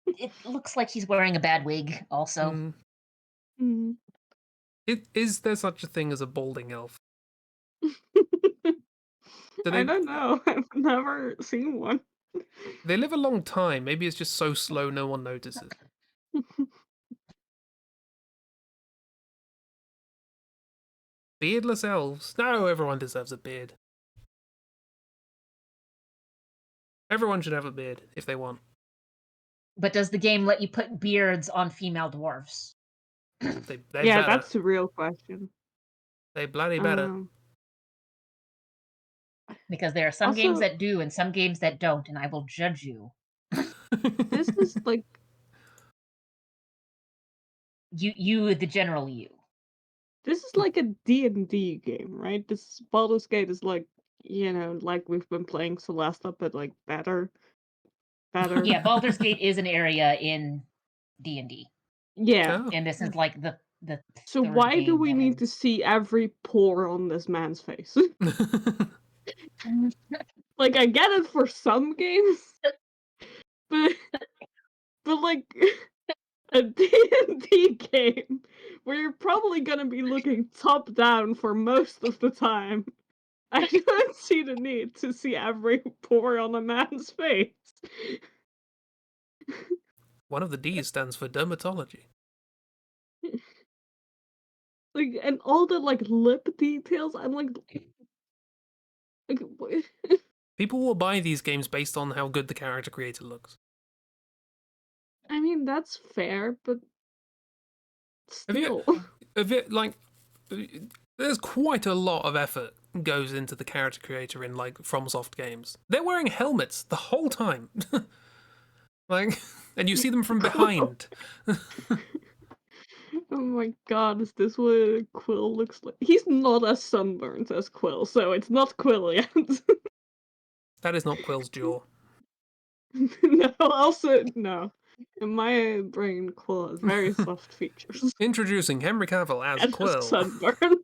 It looks like he's wearing a bad wig, also. Mm. Mm. Is there such a thing as a balding elf? Do I they don't know. I've never seen one. they live a long time? Maybe it's just so slow no one notices. Beardless elves? No, everyone deserves a beard. Everyone should have a beard if they want. But does the game let you put beards on female dwarves? They Yeah, better. that's the real question. They bloody better. Because there are some games Also, that do and some games that don't, and I will judge you. this is like You, the general you. this is like a D&D game, right? This Baldur's Gate is like, like we've been playing Celeste, but like better. Yeah, Baldur's Gate is an area in D&D, Yeah. Oh. and this is like the So third why do game we that need to is. see every pore on this man's face? Like, I get it for some games, but like a D&D game where you're probably gonna be looking top down for most of the time. I don't see the need to see every pore on a man's face. One of the D's stands for dermatology. Like, and all the like lip details, I'm like what? People will buy these games based on how good the character creator looks. I mean, that's fair, but Have you, still. have it like, there's quite a lot of effort goes into the character creator in like FromSoft games. They're wearing helmets the whole time, like, and you see them from behind. Oh my god, is this what Quill looks like? He's not as sunburned as Quill, so it's not Quill yet. That is not Quill's jaw. No, also, no. In my brain, Quill has very soft features. Introducing Henry Cavill as And his Quill. sunburn.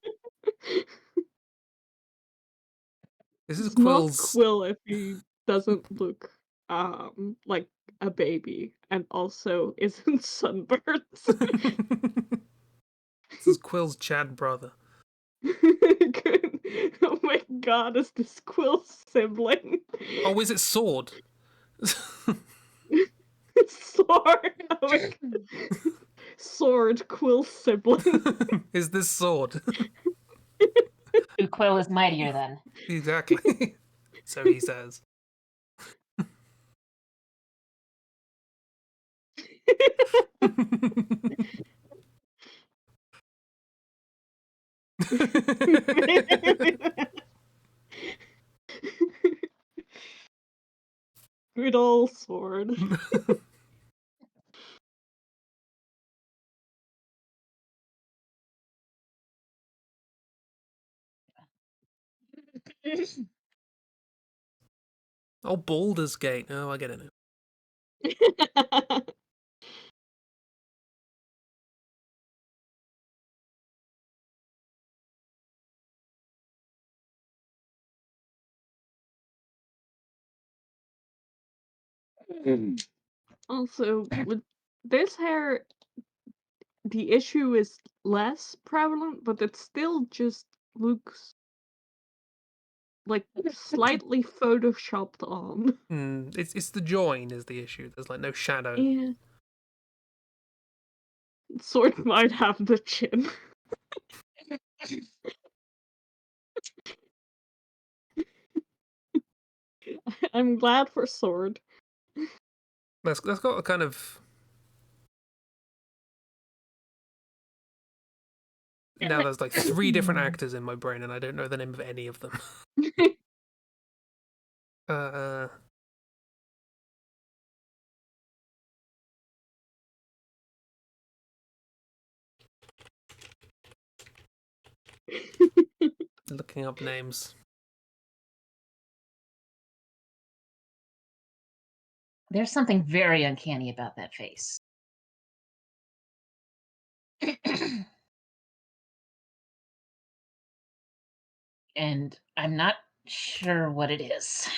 This is It's not Quill's. Quill if he doesn't look like a baby and also isn't sunburned. This is Quill's Chad brother. Oh my god, is this Quill's sibling? Oh, is it Sword? Sword. Oh my god. Sword, Quill's sibling. Is this Sword? Quill is mightier then. Exactly. So he says. Good old sword. Oh, Baldur's Gate. Oh, I get it now. Also, with this hair, the issue is less prevalent, but it still just looks like slightly photoshopped on. It's the join is the issue. There's like no shadow. Yeah. Sword might have the chin. I'm glad for Sword. That's got a kind of. Now there's like 3 different actors in my brain, and I don't know the name of any of them. uh, looking up names. There's something very uncanny about that face. And I'm not sure what it is.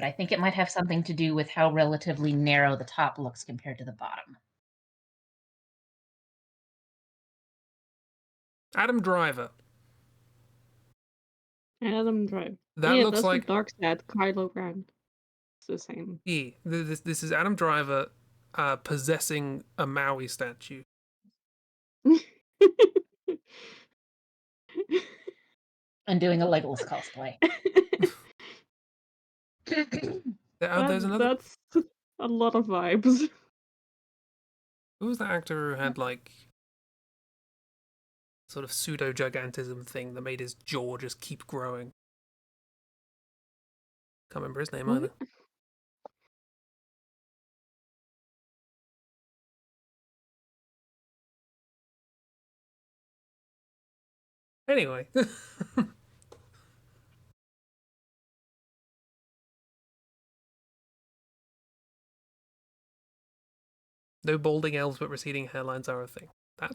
but I think it might have something to do with how relatively narrow the top looks compared to the bottom. Adam Driver. Adam Drive. That Yeah, looks that's like what Dark said. Kylo Ren. It's the same. yeah. This is Adam Driver possessing a Maui statue. And doing a Legolas cosplay. There's another. That's a lot of vibes. Who was the actor who had like sort of pseudo gigantism thing that made his jaw just keep growing? Can't remember his name either. Anyway. No balding elves but receding hairlines are a thing.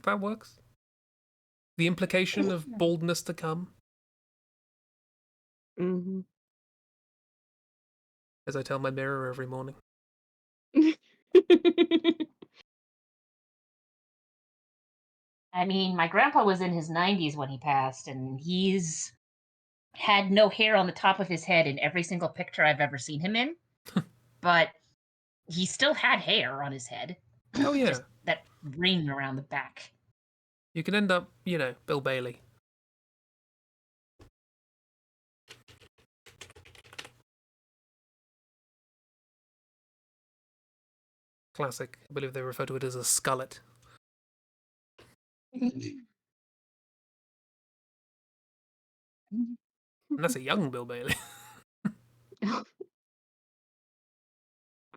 That works. The implication of baldness to come. Mm-hmm. As I tell my mirror every morning. I mean, my grandpa was in his 90s when he passed, and he's had no hair on the top of his head in every single picture I've ever seen him in. But he still had hair on his head. Oh, yeah. Just that ring around the back. You could end up, Bill Bailey. Classic. I believe they refer to it as a skullet. And that's a young Bill Bailey.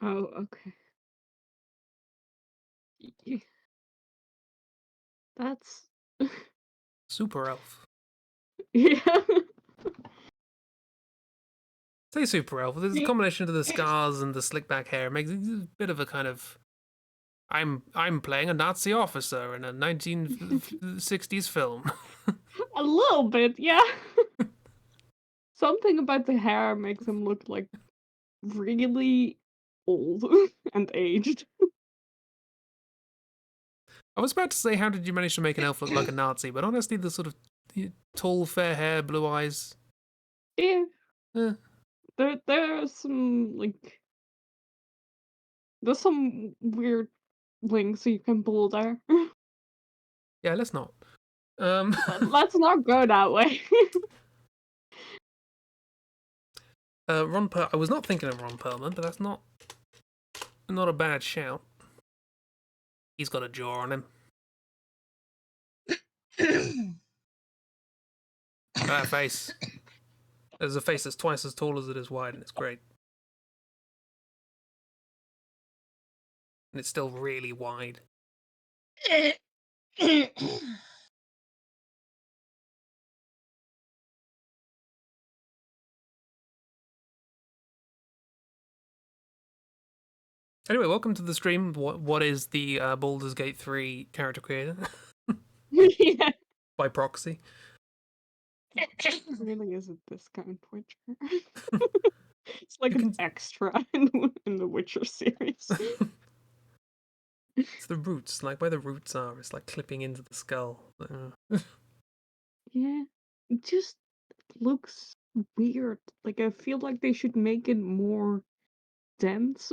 Oh, okay. That's Super elf. yeah. Say super elf. There's a combination of the scars and the slick back hair. It makes it a bit of a kind of I'm playing a Nazi officer in a 1960s film. A little bit, yeah. Something about the hair makes him look like really old and aged. I was about to say, how did you manage to make an elf look like a Nazi? But honestly, the sort of tall, fair hair, blue eyes. Yeah. Eh. There's some there's some weird links you can pull there. Yeah, let's not. Let's not go that way. I was not thinking of Ron Perlman, but that's not a bad shout. He's got a jaw on him. That face. There's a face that's twice as tall as it is wide, and it's great. And it's still really wide. Anyway, welcome to the stream. What is the Baldur's Gate 3 character creator? Yeah. By proxy. It really is a discount Witcher. It's like an extra in the Witcher series. It's the roots, like where the roots are. It's like clipping into the skull. Yeah, it just looks weird. Like I feel like they should make it more dense.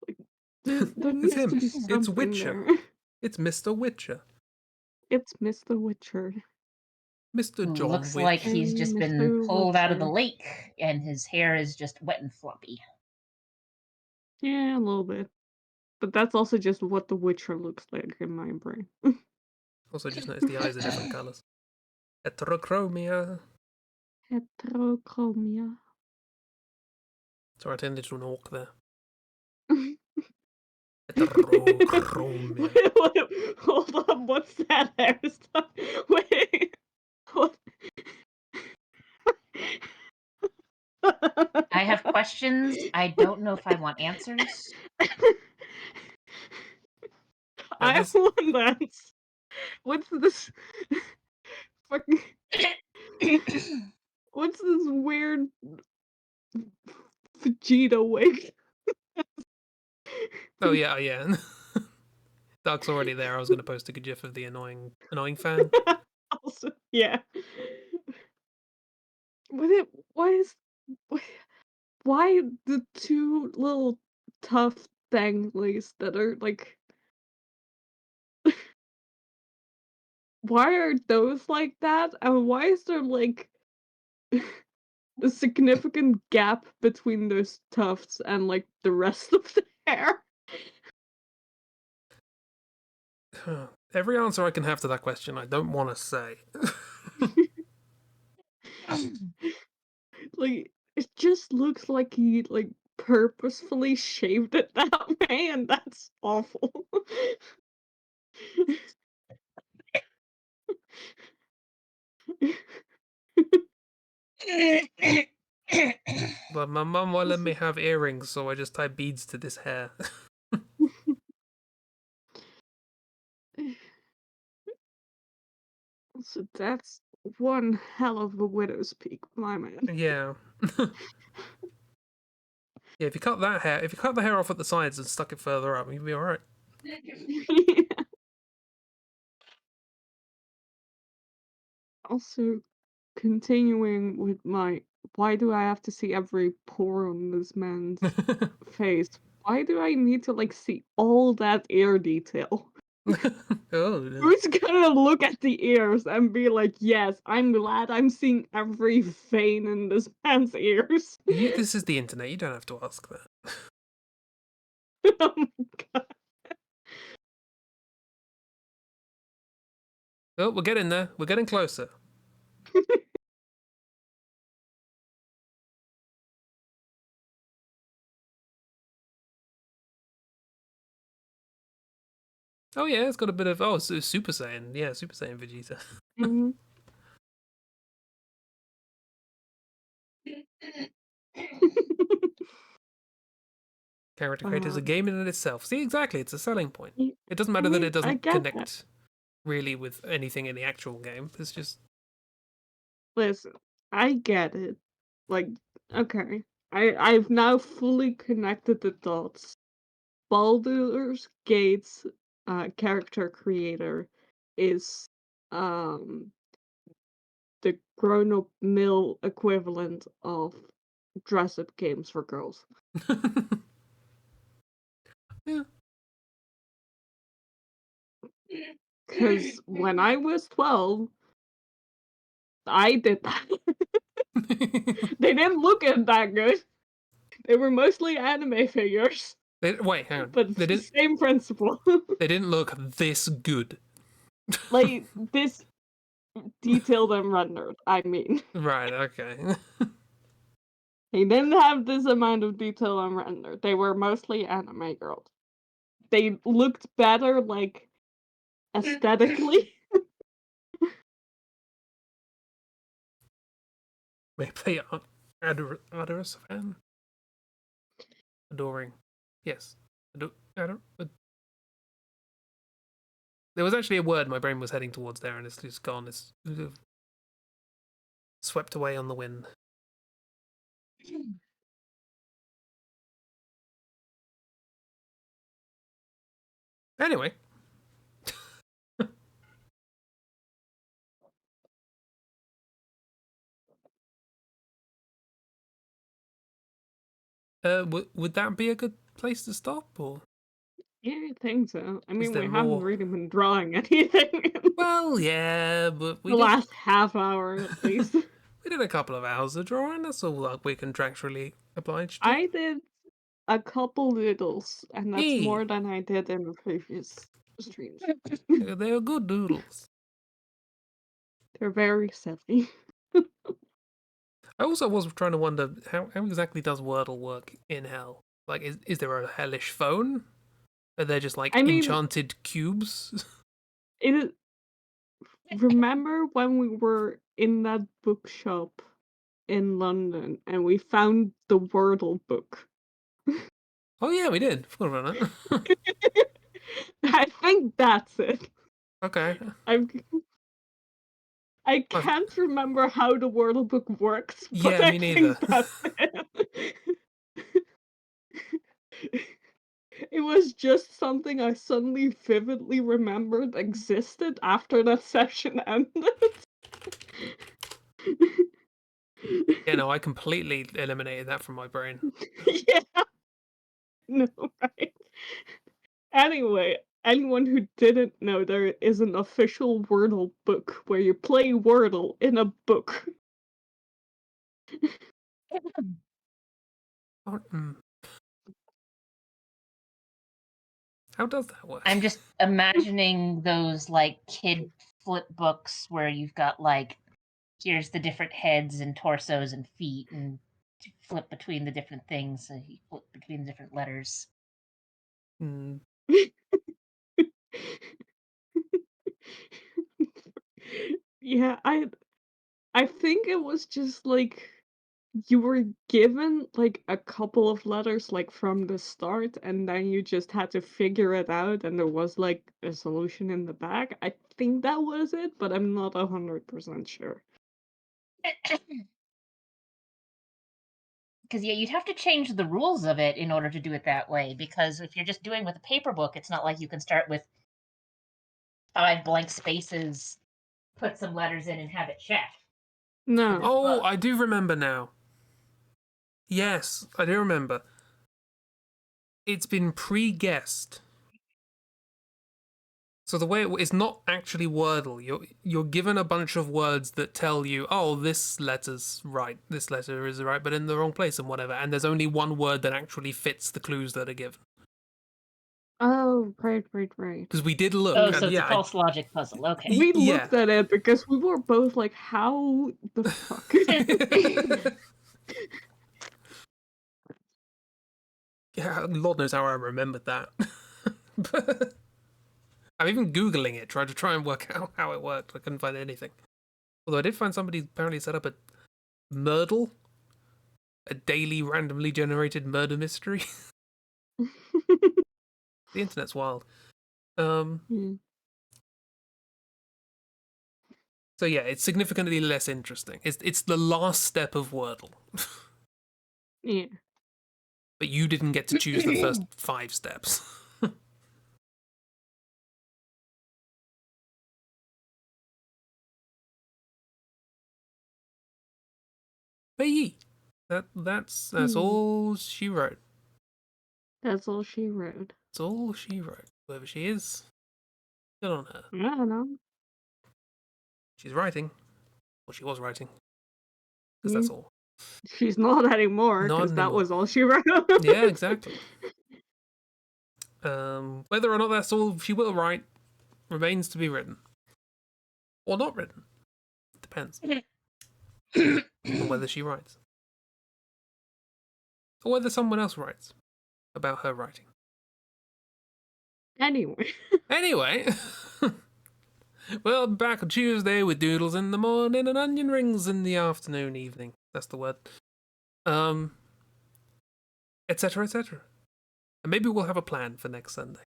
Like there It's needs him. to be It's something Witcher. there. It's Mr. Witcher. It's Mr. Witcher. Mr. John Looks Witch. like he's just been Mr. pulled out of the Witcher. lake, and his hair is just wet and floppy. Yeah, a little bit. But that's also just what the Witcher looks like in my brain. Also, just notice the eyes are different colours. Heterochromia. Heterochromia. Sorry, I turned into an orc there. Heterochromia. Wait, hold on, what's that hairstyle? Wait, what? I have questions. I don't know if I want answers. I want that. What's this? Fucking. What's this weird Vegeta wig? Oh yeah, yeah. Dark's already there. I was going to post a good gif of the annoying fan. Also, yeah. Why is why the two little tough danglies that are like why are those like that? And why is there like a significant gap between those tufts and like the rest of the hair? Every answer I can have to that question, I don't want to say. Like it just looks like he like purposefully shaved it that way, and that's awful. But my mum won't let me have earrings, so I just tie beads to this hair. So that's one hell of a widow's peak, my man. Yeah. Yeah, if you cut the hair off at the sides and stuck it further up, you'd be alright. Also, continuing with my why do I have to see every pore on this man's face? Why do I need to like see all that ear detail? Oh. Who's gonna look at the ears and be like, yes, I'm glad I'm seeing every vein in this man's ears? This is the internet. You don't have to ask that. Oh my god. Oh, we're getting there. We're getting closer. Oh yeah, it's got a bit of Super Saiyan. Yeah, Super Saiyan Vegeta. Mhm. Character creator is a game in itself. See, exactly, it's a selling point. y- It doesn't I matter that mean, it I doesn't get that. connect really with anything in the actual game. It's just Listen, I get it. Like, okay. I've now fully connected the dots. Baldur's Gate's character creator is um the grown-up male equivalent of dress-up games for girls. yeah. Because when I was 12, I did that. They didn't look that good. They were mostly anime figures, Wait, hang on. but it's the same principle. They didn't look this good. Like, this detailed and rendered, I mean. Right. Okay. They didn't have this amount of detail and render. They were mostly anime girls. They looked better, like, aesthetically. Maybe they are adorous fan. Adoring. Yes. There was actually a word my brain was heading towards there, and it's just gone. It's swept away on the wind. Anyway. Would that be a good place to stop, or Yeah, I think so. I is mean, there we haven't more? really been drawing anything in Well, yeah, but the last half hour, at least. we did a couple of hours of drawing. That's all we're contractually obliged to. I did a couple doodles, and that's Hey, more than I did in the previous streams. they were good doodles. They're very silly. I also was trying to wonder how exactly does Wordle work in Hell? Like, is there a hellish phone? Are they just like I mean, enchanted cubes? it. Remember when we were in that bookshop in London and we found the Wordle book? Oh yeah, we did. Forgot about that. I think that's it. Okay. I'm I can't remember how the Wordle book works, but Yeah, I me neither. think that's it. It was just something I suddenly vividly remembered existed after that session ended. Yeah, no, I completely eliminated that from my brain. Yeah. No, right? Anyway, anyone who didn't know, there is an official Wordle book where you play Wordle in a book. Oh, how does that work? I'm just imagining those like kid flip books where you've got like, here's the different heads and torsos and feet, and to flip between the different things. So you flip between the different letters. Mm. Yeah, I think it was just like you were given like a couple of letters like from the start, and then you just had to figure it out, and there was like a solution in the back. I think that was it, but I'm not 100% sure. Because yeah, you'd have to change the rules of it in order to do it that way. Because if you're just doing with a paper book, it's not like you can start with 5 blank spaces, put some letters in, and have it checked. No. Oh, I do remember now. Yes, I do remember. It's been pre-guessed. So the way it's not actually Wordle. You're given a bunch of words that tell you, oh, this letter's right, this letter is right, but in the wrong place and whatever. And there's only one word that actually fits the clues that are given. Oh, right. Because we did look, Oh, so and it's a yeah, false logic puzzle. Okay. We yeah. looked at it because we were both like, how the fuck? Yeah, Lord knows how I remembered that. But I'm even Googling it, trying to work out how it worked. I couldn't find anything. Although I did find somebody apparently set up a Murdle, a daily randomly generated murder mystery. The internet's wild. Hmm. So yeah, it's significantly less interesting. It's the last step of Wordle. Yeah. But you didn't get to choose the first 5 steps. But yeah, that's all she wrote. That's all she wrote. That's all she wrote. Whoever she is, good on her. I don't know. She's writing. Well, she was writing. Because Yeah. that's all. She's not anymore, Not because that anymore. was all she wrote. Yeah, exactly. Whether or not that's all she will write remains to be written. Or not written. Depends on whether she writes. Or whether someone else writes about her writing. Anyway. Well, back on Tuesday with doodles in the morning and onion rings in the afternoon, evening. That's the word. Etc., etc. And maybe we'll have a plan for next Sunday.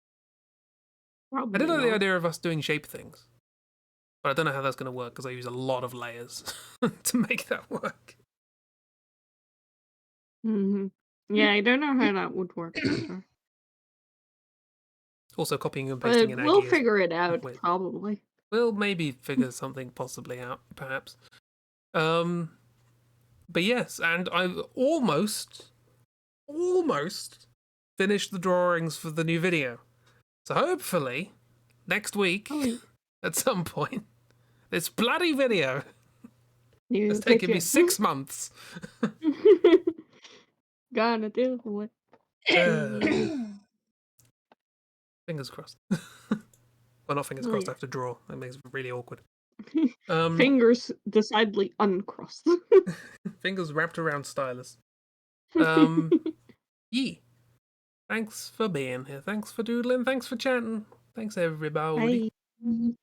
Probably I did like the not. idea of us doing shape things. But I don't know how that's going to work because I use a lot of layers to make that work. Yeah, I don't know how that would work either. Also, copying and pasting But in we'll Aggie is figure it out, weird. probably. We'll maybe figure something possibly out, perhaps. But yes, and I've almost finished the drawings for the new video. So hopefully, next week, at some point, this bloody video has taken me 6 months. Gonna do it. Fingers crossed. Well, not fingers crossed, I have to draw. That makes it really awkward. Fingers decidedly uncrossed. Fingers wrapped around stylus. Yee. Thanks for being here. Thanks for doodling. Thanks for chatting. Thanks, everybody. Bye.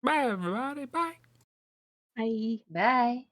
Bye, everybody. Bye. Bye. Bye.